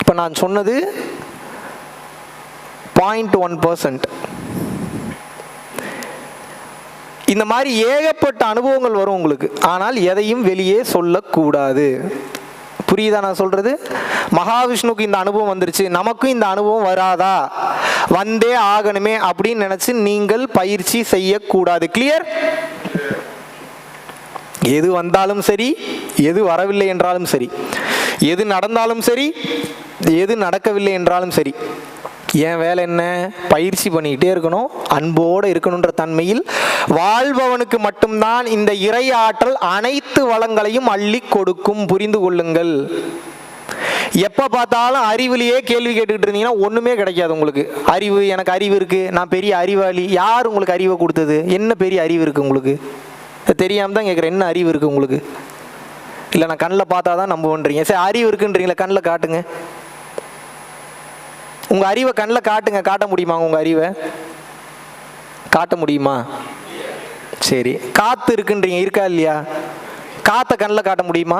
இப்போ நான் சொன்னது 0.1%. இந்த மாதிரி ஏகப்பட்ட அனுபவங்கள் வரும் உங்களுக்கு. ஆனால் எதையும் வெளியே சொல்லக்கூடாது. புரியுதா நான் சொல்றது? மகாவிஷ்ணுக்கு இந்த அனுபவம் வந்துருச்சு, நமக்கும் இந்த அனுபவம் வராதா, வந்தே ஆகணுமே அப்படின்னு நினைச்சு நீங்கள் பயிற்சி செய்யக்கூடாது. கிளியர்? எது வந்தாலும் சரி, எது வரவில்லை என்றாலும் சரி, எது நடந்தாலும் சரி, எது நடக்கவில்லை என்றாலும் சரி, என் வேலை என்ன? பயிற்சி பண்ணிக்கிட்டே இருக்கணும், அன்போடு இருக்கணுன்ற தன்மையில் வாழ்பவனுக்கு மட்டும்தான் இந்த இறை ஆற்றல் அனைத்து வளங்களையும் அள்ளி கொடுக்கும். புரிந்து கொள்ளுங்கள். எப்போ பார்த்தாலும் அறிவிலேயே கேள்வி கேட்டுக்கிட்டு இருந்தீங்கன்னா ஒன்றுமே கிடைக்காது உங்களுக்கு. அறிவு, எனக்கு அறிவு இருக்குது, நான் பெரிய அறிவாளி. யார் உங்களுக்கு அறிவை கொடுத்தது? என்ன பெரிய அறிவு இருக்குது உங்களுக்கு? தெரியாமல் தான் கேட்குறேன். என்ன அறிவு இருக்குது உங்களுக்கு? இல்லை நான் கண்ணில் பார்த்தா தான் நம்புன்றீங்க. சரி, அறிவு இருக்குன்றீங்களா? கண்ணில் காட்டுங்க. உங்கள் அறிவை கண்ணில் காட்டுங்க. காட்ட முடியுமா? உங்கள் அறிவை காட்ட முடியுமா? சரி, காற்று இருக்குன்றீங்க, இருக்கா இல்லையா? காற்றை கண்ணில் காட்ட முடியுமா?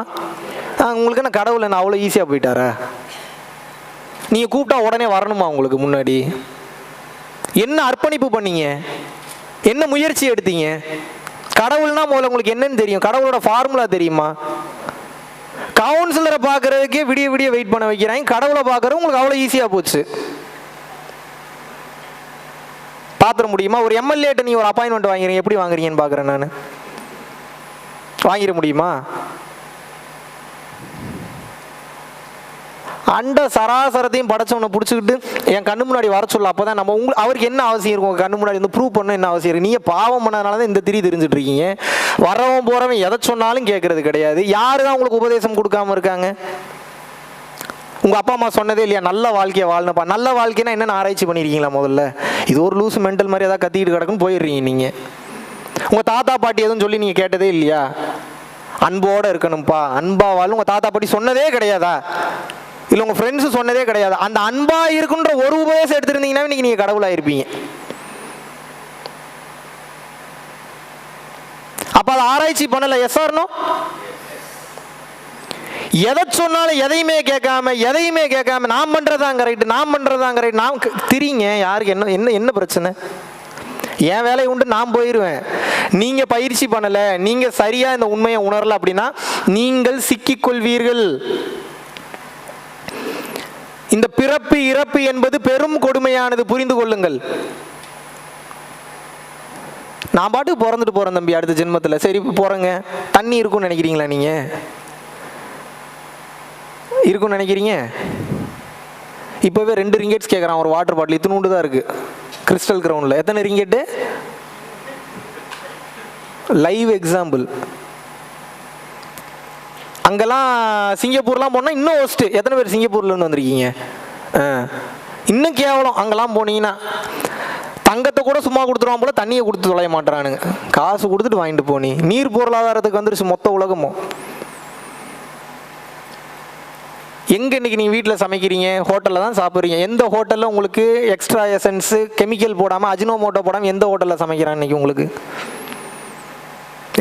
உங்களுக்கு என்ன கடவுள் என்ன அவ்வளோ ஈஸியாக போயிட்டாரா? நீங்கள் கூப்பிட்டா உடனே வரணுமா? உங்களுக்கு முன்னாடி என்ன அர்ப்பணிப்பு பண்ணீங்க? என்ன முயற்சி எடுத்தீங்க? கடவுள்னா முதல்ல உங்களுக்கு என்னன்னு தெரியும்? கடவுளோட ஃபார்முலா தெரியுமா? கவுன்சிலரை பார்க்கறதுக்கே விடிய விடிய வெயிட் பண்ண வைக்கிறாங்க. கடவுளை பார்க்கறது உங்களுக்கு அவ்வளோ ஈஸியாக போச்சு. பார்த்துட முடியுமா? ஒரு எம்எல்ஏட்ட நீ ஒரு அப்பாயின்மெண்ட் வாங்கிறீங்க, எப்படி வாங்குறீங்கன்னு பார்க்குறேன் நான். வாங்கிட முடியுமா? அண்ட சராசரத்தையும் படைச்சவனை பிடிச்சிக்கிட்டு என் கண்ணு முன்னாடி வர சொல்ல. அப்போ தான் நம்ம அவருக்கு என்ன அவசியம் இருக்கும்? கண்ணு முன்னாடி வந்து ப்ரூவ் பண்ண என்ன அவசியம் இருக்குது? நீங்கள் பாவம் பண்ணதுனால தான் இந்த திரி தெரிஞ்சுட்டு இருக்கீங்க. வரவன் போகிறவன் எதை சொன்னாலும் கேட்கறது கிடையாது. யாரு தான் உங்களுக்கு உபதேசம் கொடுக்காம இருக்காங்க? உங்கள் அப்பா அம்மா சொன்னதே இல்லையா நல்ல வாழ்க்கையை வாழணுப்பா? நல்ல வாழ்க்கைனா என்னென்ன ஆராய்ச்சி பண்ணியிருக்கீங்களா? முதல்ல இது ஒரு லூஸ் மென்டல் மாதிரி ஏதாவது கத்திக்கிட்டு கிடக்குன்னு போயிடுறீங்க நீங்கள். உங்கள் தாத்தா பாட்டி எதுவும் சொல்லி நீங்கள் கேட்டதே இல்லையா? அன்போடு இருக்கணும்ப்பா, அன்பா வாழும். உங்கள் தாத்தா பாட்டி சொன்னதே கிடையாதா? இல்லை உங்கள் ஃப்ரெண்ட்ஸு சொன்னதே கிடையாது? அந்த அன்பா இருக்குன்ற ஒரு உபதேசம் எடுத்துருந்தீங்கன்னா இன்னைக்கு நீங்கள் கடவுளாக இருப்பீங்க. அப்போ அதை ஆராய்ச்சி பண்ணலை. Yes or no? எதை சொன்னாலும் எதையுமே கேட்காம நான் பண்ணுறதாங்க ரைட்டு, நான் திரிங்க. யாருக்கு என்ன பிரச்சனை? என் வேலையை உண்டு, நான் போயிடுவேன். நீங்கள் பயிற்சி பண்ணலை, நீங்கள் சரியாக இந்த உண்மையை உணரலை அப்படின்னா நீங்கள் சிக்கிக்கொள்வீர்கள். இந்த பிறப்பு இறப்பு என்பது பெரும் கொடுமையானது, புரிந்து கொள்ளுங்கள். நான் பாட்டுக்கு பிறந்துட்டு போறேன் தம்பி அடுத்த ஜென்மத்தில். சரி போறேங்க, தண்ணி இருக்கும்னு நினைக்கிறீங்களா? நீங்க இருக்கும்னு நினைக்கிறீங்க? இப்போவே 2 ரிங்கெட்ஸ் கேட்குறான் ஒரு வாட்டர் பாட்டில். இத்தினூண்டு தான் இருக்கு கிறிஸ்டல் கிரவுண்டில். எத்தனை ரிங்கெட்டு? Live example. அங்கெல்லாம் சிங்கப்பூர்லாம் போனால் இன்னும் ஒஸ்ட்டு. எத்தனை பேர் சிங்கப்பூர்லேருந்து வந்திருக்கீங்க? இன்னும் கேவலம். அங்கெல்லாம் போனீங்கன்னா தங்கத்தை கூட சும்மா கொடுத்துருவான் போல, தண்ணியை கொடுத்து தொலைய மாட்டானுங்க. காசு கொடுத்துட்டு வாங்கிட்டு போனி. நீர் பொருளாதாரத்துக்கு வந்துருச்சு மொத்த உலகமும். எங்கே இன்றைக்கி நீங்கள் வீட்டில் சமைக்கிறீங்க, ஹோட்டலில் தான் சாப்பிட்றீங்க. எந்த ஹோட்டலில் உங்களுக்கு எக்ஸ்ட்ரா எசன்ஸு கெமிக்கல் போடாமல், அஜினோமோட்டோ போடாமல் எந்த ஹோட்டலில் சமைக்கிறான் இன்றைக்கி? உங்களுக்கு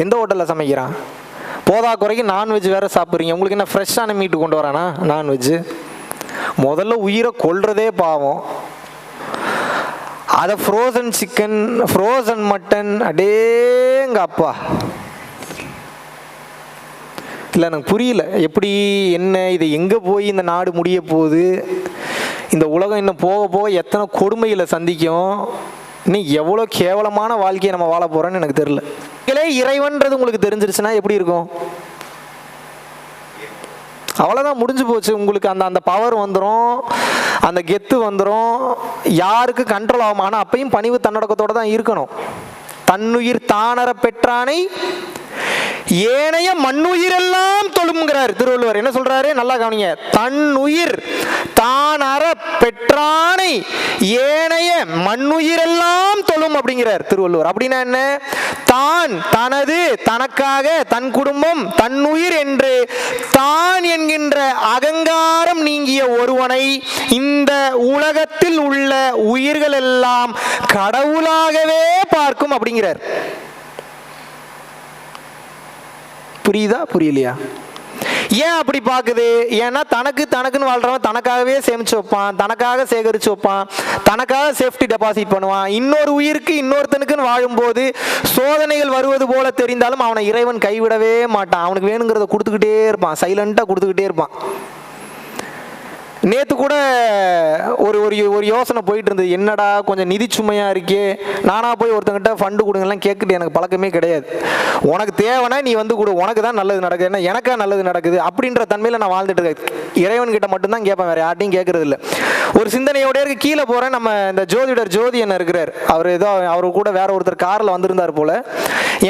எந்த ஹோட்டலில் சமைக்கிறான்? போதா குறைக்கு நான்வெஜ் வேறு சாப்பிட்றீங்க. உங்களுக்கு என்ன ஃப்ரெஷ்ஷான மீட்டு கொண்டு வரானா நான்வெஜ்ஜு? முதல்ல உயிரை கொல்றதே பாவம். அதை ஃப்ரோசன் சிக்கன், ஃப்ரோசன் மட்டன், அடேங்க அப்பா. இல்லை எனக்கு புரியல எப்படி என்ன இது, எங்கே போய் இந்த நாடு முடிய போகுது? இந்த உலகம் இன்னும் போக போக எத்தனை கொடுமைகளை சந்திக்கும்? இன்னும் எவ்வளோ கேவலமான வாழ்க்கையை நம்ம வாழ போகிறோன்னு எனக்கு தெரியல. இறைவன்றது உங்களுக்கு தெரிஞ்சிருச்சுன்னா எப்படி இருக்கும்? அவ்வளோதான், முடிஞ்சு போச்சு. உங்களுக்கு அந்த பவர் வந்துடும். அந்த கெத்து வந்துடும், யாருக்கு கண்ட்ரோல் ஆகும். ஆனால் அப்பையும் பணிவு தன்னடக்கத்தோடு தான் இருக்கணும். தன்னுயிர் தானற பெற்றானை ஏனைய மண்ணுயிரெல்லாம் தொழும்ங்கிறார் திருவள்ளுவர். என்ன சொல்றாரு? நல்லா கவனிங்க. தன்னுயிர் தான் அற பெற்றானை ஏனைய மண்ணுயிரெல்லாம் தொழும் அப்படிங்கிறார் திருவள்ளுவர். அப்படின்னா என்ன? தான், தனது, தனக்காக, தன் குடும்பம், தன்னுயிர் என்று தான் என்கின்ற அகங்காரம் நீங்கிய ஒருவனை இந்த உலகத்தில் உள்ள உயிர்கள் எல்லாம் கடவுளாகவே பார்க்கும் அப்படிங்கிறார். புரியுதா? புரியலையா? ஏன் அப்படி பார்க்குது? ஏன்னா தனக்குன்னு வாழ்றவன் தனக்காகவே சேமிச்சு வைப்பான், தனக்காக சேகரித்து வைப்பான், தனக்காக சேஃப்டி டெபாசிட் பண்ணுவான். இன்னொரு உயிருக்கு இன்னொருத்தனுக்குன்னு வாழும்போது சோதனைகள் வருவது போல தெரிந்தாலும் அவனை இறைவன் கைவிடவே மாட்டான். அவனுக்கு வேணுங்கிறத கொடுத்துக்கிட்டே இருப்பான், சைலண்டாக கொடுத்துக்கிட்டே இருப்பான். நேற்று கூட ஒரு ஒரு யோசனை போயிட்டு இருந்தது. என்னடா கொஞ்சம் நிதி சுமையாக இருக்கே, நானாக போய் ஒருத்தங்கிட்ட ஃபண்டு கொடுங்கலாம் கேட்குறது எனக்கு பழக்கமே கிடையாது. உனக்கு தேவைன்னா நீ வந்து கொடு, உனக்கு தான் நல்லது நடக்குது, என்ன எனக்கா நல்லது நடக்குது அப்படின்ற தன்மையில் நான் வாழ்ந்துட்டு இருக்கேன். இறைவன்கிட்ட மட்டும்தான் கேட்பேன், வேறு யார்ட்டையும் கேட்கறது இல்லை. ஒரு சிந்தனையோட இருக்கு. கீழே போகிறேன், நம்ம இந்த ஜோதி என்ன இருக்கிறார், அவர் ஏதோ அவர் கூட வேற ஒருத்தர் காரில் வந்திருந்தார் போல்.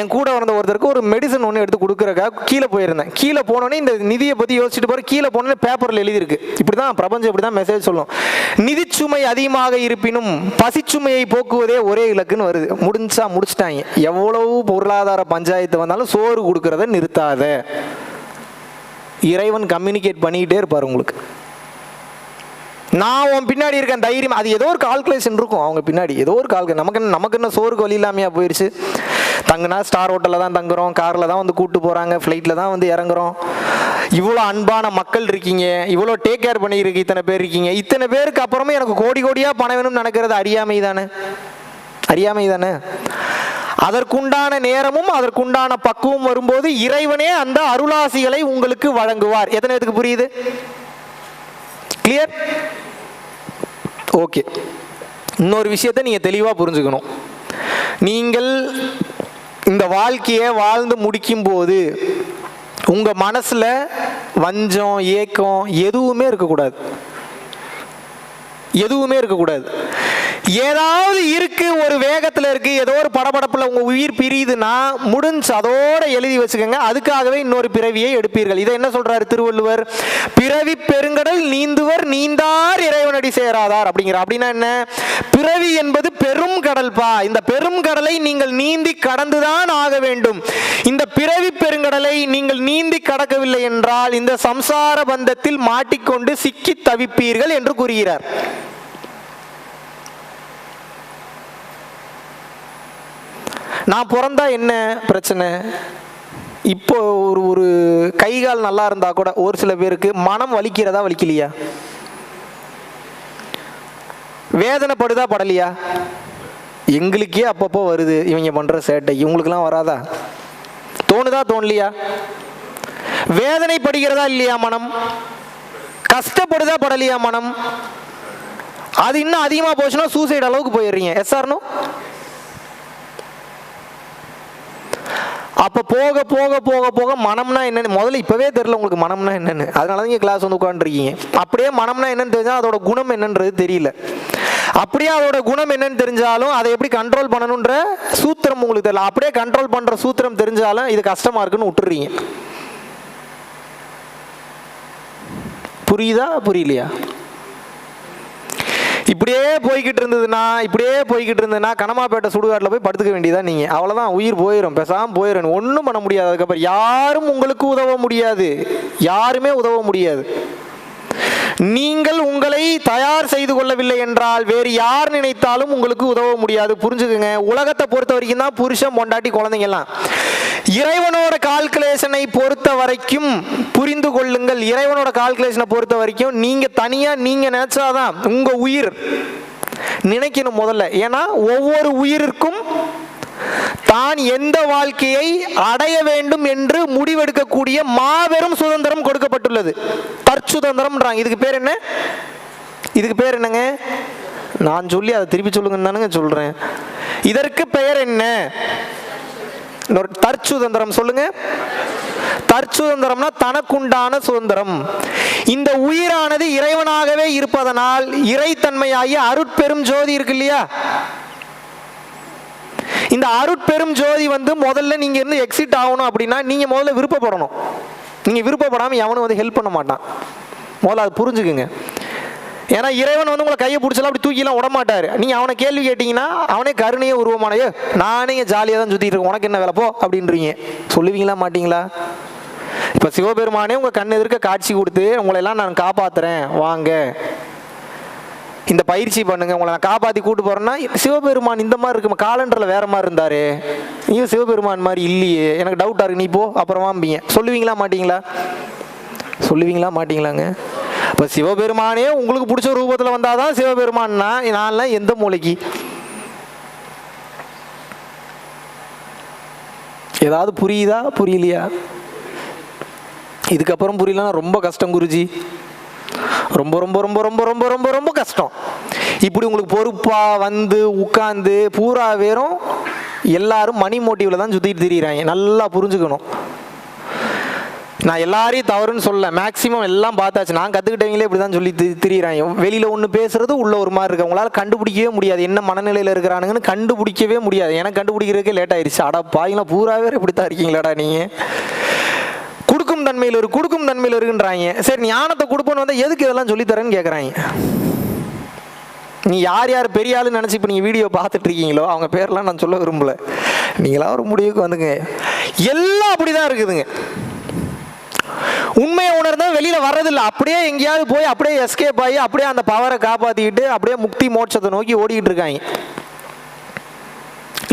என் கூட வந்த ஒருத்தருக்கு ஒரு மெடிசன் ஒன்று எடுத்து கொடுக்குறக்காக கீழே போயிருந்தேன். கீழே போனோடனே இந்த நிதியை பற்றி யோசிச்சுட்டு போகிற, கீழே போனோடனே பேப்பரில் எழுதியிருக்கு. இப்படி தான் பிரபஞ்சம் இப்படி தான் மெசேஜ் சொல்லும். நிதிச்சுமை அதிகமாக இருப்பினும் பசிச்சுமையை போக்குவதே ஒரே இலக்குன்னு வருது. முடிச்சிட்டாங்க. எவ்வளவு பொருளாதார பஞ்சாயத்து வந்தாலும் சோறு கொடுக்கறத நிறுத்தாத. இறைவன் கம்யூனிகேட் பண்ணிக்கிட்டே இருப்பார் உங்களுக்கு. நான் உன் பின்னாடி இருக்கேன் தைரியம். அது ஏதோ ஒரு கால்குலேஷன் இருக்கும் அவங்க பின்னாடி, ஏதோ ஒரு நமக்கு என்ன சோறுக்கு வழி இல்லாமையா போயிடுச்சு. தங்குனா ஸ்டார் ஹோட்டலில் தான் தங்குறோம், காரில் தான் வந்து கூப்பிட்டு போகிறாங்க, ஃப்ளைட்டில் தான் வந்து இறங்குறோம். இவ்வளோ அன்பான மக்கள் இருக்கீங்க, இவ்வளோ டேக் கேர் பண்ணியிருக்கு, இத்தனை பேர் இருக்கீங்க. இத்தனை பேருக்கு அப்புறமே எனக்கு கோடி கோடியாக பணம் வேணும்னு நினைக்கிறது அறியாமை தானே? அதற்குண்டான நேரமும் அதற்குண்டான பக்குவம் வரும்போது இறைவனே அந்த அருளாசிகளை உங்களுக்கு வழங்குவார். எத்தனை பேருக்கு புரியுது? கிளியர்? ஓகே. இன்னொரு விஷயத்தை நீங்க தெளிவா புரிஞ்சுக்கணும். நீங்கள் இந்த வாழ்க்கையை வாழ்ந்து முடிக்கும் போது உங்க மனசுல வஞ்சம், ஏக்கம் எதுவுமே இருக்கக்கூடாது. ஏதாவது இருக்கு, ஒரு வேகத்தில் இருக்கு, ஏதோ ஒரு படபடப்புல உங்க உயிர் பிரியுதுன்னா முடிஞ்சு அதோட எழுதி வச்சுக்கோங்க. அதுக்காகவே இன்னொரு பிறவியை எடுப்பீர்கள். இதை என்ன சொல்றாரு திருவள்ளுவர்? பிறவி பெருங்கடல் நீந்துவர் நீந்தார் இறைவனடி சேராதார் அப்படிங்கிற. அப்படின்னா என்ன? பிறவி என்பது பெரும் கடல்பா. இந்த பெரும் கடலை நீங்கள் நீந்தி கடந்துதான் ஆக வேண்டும். இந்த பிறவி பெருங்கடலை நீங்கள் நீந்தி கடக்கவில்லை என்றால் இந்த சம்சார பந்தத்தில் மாட்டிக்கொண்டு சிக்கி தவிப்பீர்கள் என்று கூறுகிறார். நான் பிறந்தா என்ன பிரச்சனை? இப்போ ஒரு கைகால் நல்லா இருந்தா கூட ஒரு சில பேருக்கு மனம் வலிக்கிறதா வலிக்கலையா? வேதனைப்படுதா படலையா? எங்களுக்கே அப்பப்போ வருது இவங்க பண்ற சேட்டை, இவங்களுக்கெல்லாம் வராதா? தோணுதா தோணலையா? வேதனைப்படுகிறதா இல்லையா மனம்? கஷ்டப்படுதா படலையா மனம்? அது இன்னும் அதிகமாக போச்சுன்னா சூசைட் அளவுக்கு போயிடுறீங்க. S or no? அப்போ போக போக போக போக மனம்னா என்னன்னு முதல்ல இப்போவே தெரியல உங்களுக்கு. மனம்னா என்னன்னு அதனால தான் கிளாஸ் வந்து உட்காந்துருக்கீங்க. அப்படியே மனம்னா என்னன்னு தெரிஞ்சால் அதோட குணம் என்னன்றது தெரியல. அப்படியே அதோட குணம் என்னன்னு தெரிஞ்சாலும் அதை எப்படி கண்ட்ரோல் பண்ணணுன்ற சூத்திரம் உங்களுக்கு தெரியல. அப்படியே கண்ட்ரோல் பண்ணுற சூத்திரம் தெரிஞ்சாலும் இது கஷ்டமா இருக்குன்னு விட்டுறீங்க. புரியுதா புரியலையா? இப்படியே போய்கிட்டு இருந்ததுன்னா கனமாப்பேட்டை சுடுகாட்டில் போய் படுத்துக்க வேண்டியதான் நீங்கள். அவ்வளோதான், உயிர் போயிடும், பேசாமல் போயிடும், ஒன்றும் பண்ண முடியாது. அதுக்கப்புறம் யாரும் உங்களுக்கு உதவ முடியாது, யாருமே உதவ முடியாது. நீங்கள் உங்களை தயார் செய்து கொள்ளவில்லை என்றால் வேறு யார் நினைத்தாலும் உங்களுக்கு உதவ முடியாது. புரிஞ்சுக்குங்க. உலகத்தை பொறுத்த வரைக்கும் தான் புருஷன், பொண்டாட்டி, குழந்தைங்கலாம். இறைவனோட கால்குலேஷனை பொறுத்த வரைக்கும் புரிந்து கொள்ளுங்கள். இறைவனோட கால்குலேஷனை பொறுத்த வரைக்கும் நீங்க தனியா நீங்க நினைச்சாதான் உங்க உயிர் நினைக்கணும் முதல்ல. ஏன்னா ஒவ்வொரு உயிரிற்கும் தான் எந்த வாழ்க்கையை அடைய வேண்டும் என்று முடிவெடுக்கக்கூடிய மாபெரும் சுதந்திரம் கொடுக்கப்பட்டுள்ளது. தற்சுதந்திரம்ன்றாங்க. இதுக்கு பேர் என்னங்க? நான் சொல்லி அதை திருப்பி சொல்லுங்கன்னு தானுங்க சொல்றேன். இதற்கு பெயர் என்ன? தற்சுதந்திரம் சொல்லுங்க. தற்சுதந்திரம்னா தனக்குண்டான சுதந்திரம். இந்த உயிரானது இறைவனாகவே இருப்பதனால் இறைத்தன்மையாகிய அருட்பெரும் ஜோதி இருக்கு இல்லையா, இந்த அருட்பெரும் ஜோதி முதல்ல நீங்க இருந்து எக்ஸிட் ஆகணும் அப்படின்னா நீங்க முதல்ல விருப்பப்படணும். நீங்க விருப்பப்படாம எவனும் ஹெல்ப் பண்ண மாட்டான். முதல்ல அது புரிஞ்சுக்குங்க. ஏன்னா இறைவன் உங்களை கையை பிடிச்சலாம் அப்படி தூக்கிலாம் விடமாட்டாரு. நீங்க அவனை கேள்வி கேட்டீங்கன்னா அவனே கருணையே உருவமானையோ நானே ஜாலியாக தான் சுத்திட்டு இருக்கேன், உனக்கு என்ன வேலை போ அப்படின்றீங்க. சொல்லுவீங்களா மாட்டீங்களா? இப்ப சிவபெருமானே உங்க கண் எதிர்க்க காட்சி கொடுத்து உங்களை எல்லாம் நான் காப்பாத்துறேன், வாங்க இந்த பயிற்சி பண்ணுங்க, உங்களை நான் காப்பாத்தி கூட்டு போறேன்னா சிவபெருமான் இந்த மாதிரி இருக்கு, காலண்டர்ல வேற மாதிரி இருந்தாரு, நீ சிவபெருமான் மாதிரி இல்லையே, எனக்கு டவுட்டா இருக்கு, நீ போ அப்புறமாம்பீங்க. சொல்லுவீங்களா மாட்டீங்களா? சொல்லுவீங்களா மாட்டீங்களாங்க? இப்போ சிவபெருமானே உங்களுக்கு பிடிச்ச ரூபத்தில் வந்தாதான் சிவபெருமான்னா நான்லாம் எந்த மூளைக்கு? ஏதாவது புரியுதா புரியலையா? இதுக்கப்புறம் புரியலன்னா ரொம்ப கஷ்டம் குருஜி, ரொம்ப ரொம்ப ரொம்ப ரொம்ப ரொம்ப ரொம்ப ரொம்ப கஷ்டம். இப்படி உங்களுக்கு பொறுப்பா உட்கார்ந்து பூரா வேறும் எல்லாரும் மணி மோட்டிவ்ல தான் சுத்திட்டு திரியிறாங்க. நல்லா புரிஞ்சுக்கணும். நான் எல்லாரையும் தவறுன்னு சொல்ல, மேக்சிமம் எல்லாம் பார்த்தாச்சு. நான் கற்றுக்கிட்டவங்களே இப்படி தான் சொல்லி திரியிறாங்க. வெளியில் ஒன்று பேசுறது உள்ள ஒரு மாதிரி இருக்கு. உங்களால் கண்டுபிடிக்கவே முடியாது என்ன மனநிலையில் இருக்கிறானுங்கன்னு, கண்டுபிடிக்கவே முடியாது. எனக்கு கண்டுபிடிக்கிறதுக்கே லேட் ஆயிடுச்சு. அடா பாய்லாம் பூராவே இப்படித்தான் இருக்கீங்களாடா நீங்கள். கொடுக்கும் தன்மையில் கொடுக்கும் தன்மையில் இருக்குன்றாங்க. சரி ஞானத்தை கொடுப்போன்னு வந்தால் எதுக்கு இதெல்லாம் சொல்லித்தரேன்னு கேட்குறாங்க. நீ யார் யார் பெரிய ஆளுன்னு நினச்சி இப்போ நீங்கள் வீடியோ பார்த்துட்டு இருக்கீங்களோ அவங்க பேர்லாம் நான் சொல்ல விரும்பல. நீங்களா ஒரு முடிவுக்கு வந்துங்க. எல்லாம் அப்படிதான் இருக்குதுங்க. உண்மையை உணர்ந்தா வெளியில வர்றதில்லை. அப்படியே எங்கேயாவது போய் அப்படியே எஸ்கேப் ஆகி அப்படியே அந்த பவரை காப்பாற்றிக்கிட்டு அப்படியே முக்தி மோட்சத்தை நோக்கி ஓடிக்கிட்டு இருக்காங்க.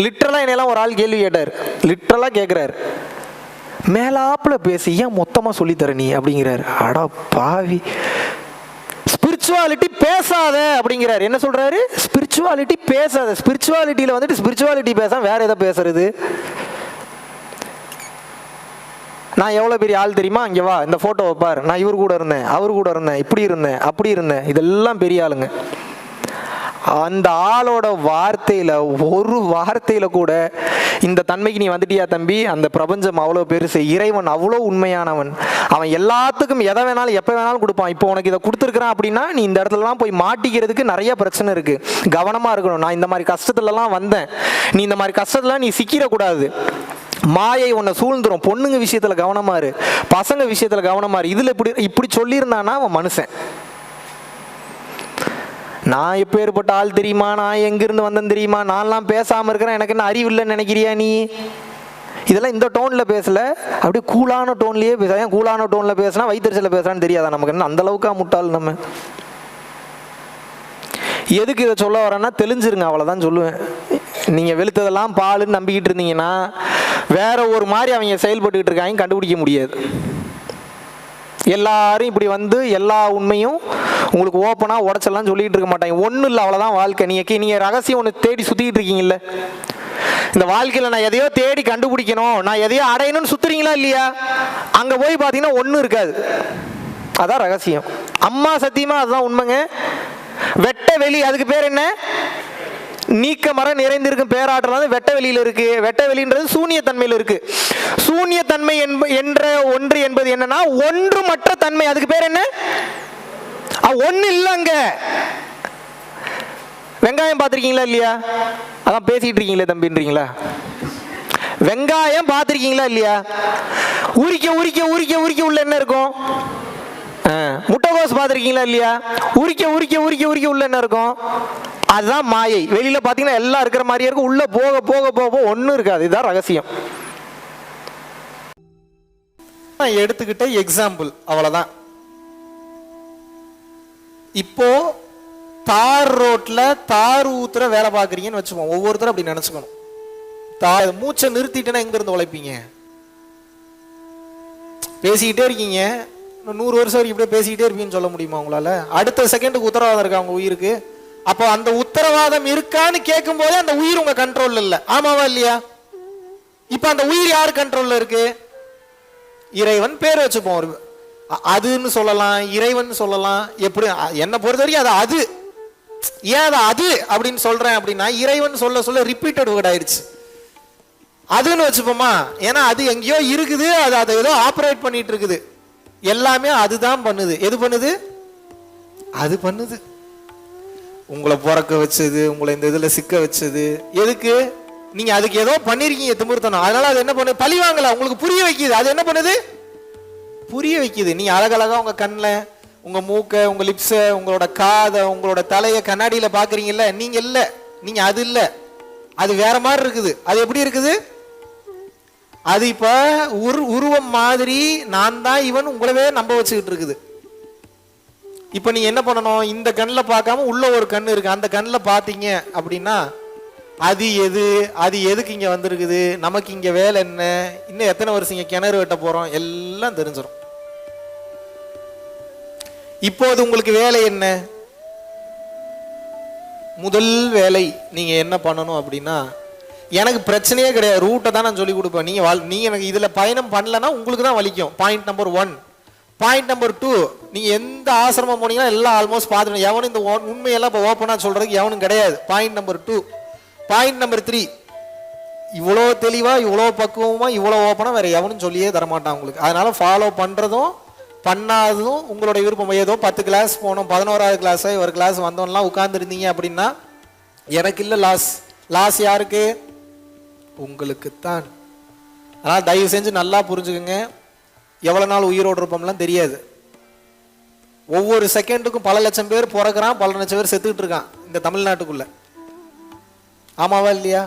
லிட்டரலாக என்னெல்லாம் ஒரு ஆள் கேள்வி கேட்டார். லிட்டரலாக கேட்குறாரு, மேலாப்புல பேசி ஏன் மொத்தமாக சொல்லித்தர நீ அப்படிங்கிறாரு. அடா பாவி, ஸ்பிரிச்சுவாலிட்டி பேசாத அப்படிங்கிறாரு. என்ன சொல்றாரு? ஸ்பிரிச்சுவாலிட்டி பேசாத. ஸ்பிரிச்சுவாலிட்டியில் ஸ்பிரிச்சுவாலிட்டி பேசாம வேற எதை பேசுறது? நான் எவ்வளோ பெரிய ஆள் தெரியுமா, இங்கே வா இந்த ஃபோட்டோவை பார், நான் இவர் கூட இருந்தேன், அவர் கூட இருந்தேன், இப்படி இருந்தேன், அப்படி இருந்தேன், இதெல்லாம் பெரிய ஆளுங்க. அந்த ஆளோட வார்த்தையில் ஒரு வார்த்தையில் கூட இந்த தன்மைக்கு நீ வந்துட்டியா தம்பி, அந்த பிரபஞ்சம் அவ்வளோ பெருசு, இறைவன் அவ்வளோ உண்மையானவன், அவன் எல்லாத்துக்கும் எதை வேணாலும் எப்போ வேணாலும் கொடுப்பான். இப்போ உனக்கு இதை கொடுத்துருக்குறான் அப்படின்னா நீ இந்த இடத்துலலாம் போய் மாட்டிக்கிறதுக்கு நிறைய பிரச்சனை இருக்குது, கவனமாக இருக்கணும். நான் இந்த மாதிரி கஷ்டத்துலலாம் வந்தேன், நீ இந்த மாதிரி கஷ்டத்துலாம் நீ சிக்கிடக்கூடாது. மாயை உன்னை சூழ்ந்துரும். பொண்ணுங்க விஷயத்துல கவனமா இரு, பசங்க விஷயத்துல கவனமா இரு. இதுல இப்படி சொல்லியிருந்தானா அவன் மனுஷன். நான் எப்போ ஏற்பட்ட ஆள் தெரியுமா, நான் எங்கிருந்து வந்தேன் தெரியுமா, நான்லாம் பேசாம இருக்கிறேன், எனக்கு என்ன அறிவு இல்லைன்னு நினைக்கிறியா நீ? இதெல்லாம் இந்த டோன்ல பேசல, அப்படியே கூலான டோன்லயே பேச. ஏன் கூலான டோன்ல பேசினா வயிற்றுச்சல பேசுறான்னு தெரியாதா நமக்கு? என்ன அந்த அளவுக்கா முட்டாள் நம்ம? எதுக்கு இதை சொல்ல வரேன்னா தெளிஞ்சிருங்க, அவ்வளோதான் சொல்லுவேன். நீங்கள் வெளுத்ததெல்லாம் பாலுன்னு நம்பிக்கிட்டு இருந்தீங்கன்னா வேற ஒரு மாதிரி அவங்க செயல்பட்டுக்கிட்டு இருக்காங்க, கண்டுபிடிக்க முடியாது. எல்லாரும் இப்படி எல்லா உண்மையும் உங்களுக்கு ஓப்பனாக உடச்செல்லாம் சொல்லிகிட்டு இருக்க மாட்டாங்க. ஒன்றும் இல்லை, அவ்வளோதான் வாழ்க்கை. நீங்கள் ரகசியம் ஒன்று தேடி சுற்றிக்கிட்டு இருக்கீங்கல்ல, இந்த வாழ்க்கையில் நான் எதையோ தேடி கண்டுபிடிக்கணும், நான் எதையோ அடையணும்னு சுற்றுறீங்களா இல்லையா? அங்கே போய் பார்த்தீங்கன்னா ஒன்றும் இருக்காது. அதான் ரகசியம். அம்மா சத்தியமாக அதுதான் உண்மைங்க. வெட்ட வெளி, அதுக்கு பேர் என்ன? நீக்க மரம் நிறைந்திருக்கும் பேராற்றல் வெட்ட வெளியில இருக்கு. வெட்ட வெளின்றது சூன்யத்தன்மையில் இருக்கு. சூன்யத்தன்மை என்ற ஒன்று என்பது என்னன்னா ஒன்று மற்ற தன்மை. அதுக்கு பேர் என்ன? ஒண்ணு இல்லங்க. வெங்காயம் பார்த்திருக்கீங்களா இல்லையா? அதான் பேசிட்டு இருக்கீங்களே தம்பின்றீங்களா? வெங்காயம் பார்த்திருக்கீங்களா இல்லையா? உரிக்க உரிக்க உரிக்க உரிக்க உள்ள என்ன இருக்கும்? முட்டைகோஸ் பார்த்திருக்கீங்களா இல்லையா? உரிக்க உரிக்க உரிக்க உரிக்க உள்ள என்ன இருக்கும்? அதுதான் மாயை. வெளியில பாத்தீங்கன்னா எல்லாம் இருக்கிற மாதிரியே இருக்கும், உள்ள போக போக போக ஒன்னும் இருக்காது. இதுதான் ரகசியம். எடுத்துக்கிட்ட எக்ஸாம்பிள் அவ்வளவுதான். இப்போ தார் ரோட்ல தார் ஊத்துற வேலை பாக்குறீங்கன்னு வச்சுப்போம். ஒவ்வொருத்தரும் அப்படி நினைச்சுக்கணும். மூச்சை நிறுத்திட்டேன்னா எங்க இருந்து உழைப்பீங்க? பேசிக்கிட்டே இருக்கீங்க, 100 வருஷம் வரைக்கும் இப்படியே பேசிக்கிட்டே இருப்பீங்கன்னு சொல்ல முடியுமா உங்களால? அடுத்த செகண்டுக்கு உத்தரவாதம் இருக்கா உங்க உயிருக்கு? அப்போ அந்த உத்தரவாதம் இருக்கான்னு கேட்கும் போதே அந்த உயிர் உங்க கண்ட்ரோல்ல இல்ல. ஆமாவா இல்லையா? இப்ப அந்த உயிர் யாரு கண்ட்ரோல்ல இருக்கு? இறைவன் பேர் வச்சுப்போம். அதுன்னு சொல்லலாம், இறைவன் சொல்லலாம். எப்படி என்ன பொறுத்த வரைக்கும் அது அது. ஏன் அது அது அப்படின்னு சொல்றேன் அப்படின்னா, இறைவன் சொல்ல சொல்ல ரிப்பீட்டட் வேர்ட் ஆயிடுச்சு. அதுன்னு வச்சுப்போமா, ஏன்னா அது எங்கேயோ இருக்குது, அது அதை ஏதோ ஆப்ரேட் பண்ணிட்டு இருக்குது. எல்லாமே அதுதான் பண்ணுது. எது பண்ணுது? அது பண்ணுது. உங்களை பிறக்க வச்சது, உங்களை இந்த இதுல சிக்க வச்சது எதுக்கு? நீங்க அதுக்கு ஏதோ பண்ணிருக்கீங்க திமிர்த்தனம். அதனால அது என்ன பண்ணுது? பழி வாங்கல, உங்களுக்கு புரிய வைக்குது. அது என்ன பண்ணுது? புரிய வைக்குது. நீ அழகழகா உங்க கண்ணில், உங்க மூக்க, உங்க லிப்ஸ, உங்களோட காதை, உங்களோட தலையை கண்ணாடியில பாக்குறீங்கல்ல, நீங்க இல்ல, நீங்க அது இல்ல, அது வேற மாதிரி இருக்குது. அது எப்படி இருக்குது? அது இப்ப உருவம் மாதிரி நான் தான் இவன் உங்களவே நம்ப வச்சுக்கிட்டு இருக்குது. இப்ப நீ என்ன பண்ணணும்? இந்த கண்ணில் பார்க்காம உள்ள ஒரு கண்ணு இருக்கு, அந்த கண்ணில் பார்த்தீங்க அப்படின்னா அது எது, அது எதுக்கு இங்க வந்திருக்குது, நமக்கு இங்க வேலை என்ன, இன்னும் எத்தனை வருஷம் இங்க கிணறு வெட்ட போறோம், எல்லாம் தெரிஞ்சிடும். இப்போது உங்களுக்கு வேலை என்ன? முதல் வேலை நீங்க என்ன பண்ணணும் அப்படின்னா, எனக்கு பிரச்சனையே கிடையாது, ரூட்டை தான் நான் சொல்லி கொடுப்பேன். நீங்க எனக்கு இதுல பயணம் பண்ணலன்னா உங்களுக்கு தான் வலிக்கும். Point number 1. பாயிண்ட் நம்பர் 2, நீங்க எந்த ஆசிரமம் போனீங்கன்னா எல்லாம் ஆல்மோஸ்ட் பார்த்துட்டு, எவனும் இந்த உண்மையெல்லாம் இப்போ ஓப்பனா சொல்றதுக்கு எவனும் கிடையாது. Point number 2. பாயிண்ட் நம்பர் 3, இவ்வளோ தெளிவா, இவ்வளோ பக்குவமா, இவ்வளோ ஓப்பனா வேற எவனும் சொல்லியே தரமாட்டான் உங்களுக்கு. அதனால ஃபாலோ பண்றதும் பண்ணாததும் உங்களுடைய விருப்பம். ஏதோ 10 கிளாஸ் போனோம், 11வது கிளாஸ் ஒரு கிளாஸ் வந்தோம்லாம் உட்கார்ந்து இருந்தீங்க அப்படின்னா எனக்கு இல்லை லாஸ். லாஸ் யாருக்கு? உங்களுக்குத்தான். அதனால் தயவு செஞ்சு நல்லா புரிஞ்சுக்குங்க. எவ்வளோ நாள் உயிரோடு இருப்போம்லாம் தெரியாது. ஒவ்வொரு செகண்டுக்கும் பல லட்சம் பேர் பிறக்கிறான், பல லட்சம் பேர் செத்துக்கிட்டு இருக்கான் இந்த தமிழ்நாட்டுக்குள்ள. ஆமாவா இல்லையா?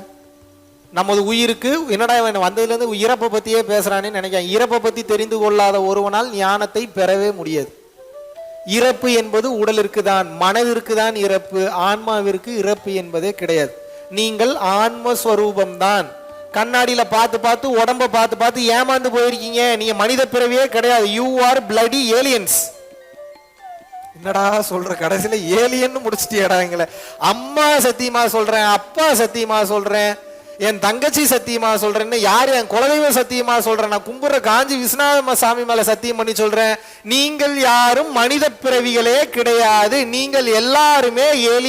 நமது உயிருக்கு என்னடா இவன் வந்ததுலேருந்து இறப்பை பற்றியே பேசுகிறான்னு நினைக்கிறேன். இறப்பை பற்றி தெரிந்து கொள்ளாத ஒருவனால் ஞானத்தை பெறவே முடியாது. இறப்பு என்பது உடலிற்கு தான், மனதிற்கு தான் இறப்பு, ஆன்மாவிற்கு இறப்பு என்பதே கிடையாது. நீங்கள் ஆன்மஸ்வரூபம்தான். கண்ணாடியில் பார்த்து பார்த்து, உடம்பை பார்த்து பார்த்து ஏமாந்து போயிருக்கீங்க. நீங்க மனித பிறவியே கிடையாது. You are bloody aliens. என்னடா சொல்ற, கடைசியில ஏலியன் முடிச்சிட்டியடாங்களே. அம்மா சத்தியமா சொல்றேன், அப்பா சத்தியமா சொல்றேன், என் தங்கச்சி சத்தியமா சொல்றேன்னு, யார் என் குலதெய்வ சத்தியமா சொல்றேன், நான் கும்புற காஞ்சி விஸ்வநாத சாமி மேல சத்தியம் பண்ணி சொல்றேன், நீங்கள் யாரும் மனித பிறவிகளே கிடையாது. நீங்கள் எல்லாருமே ஏலி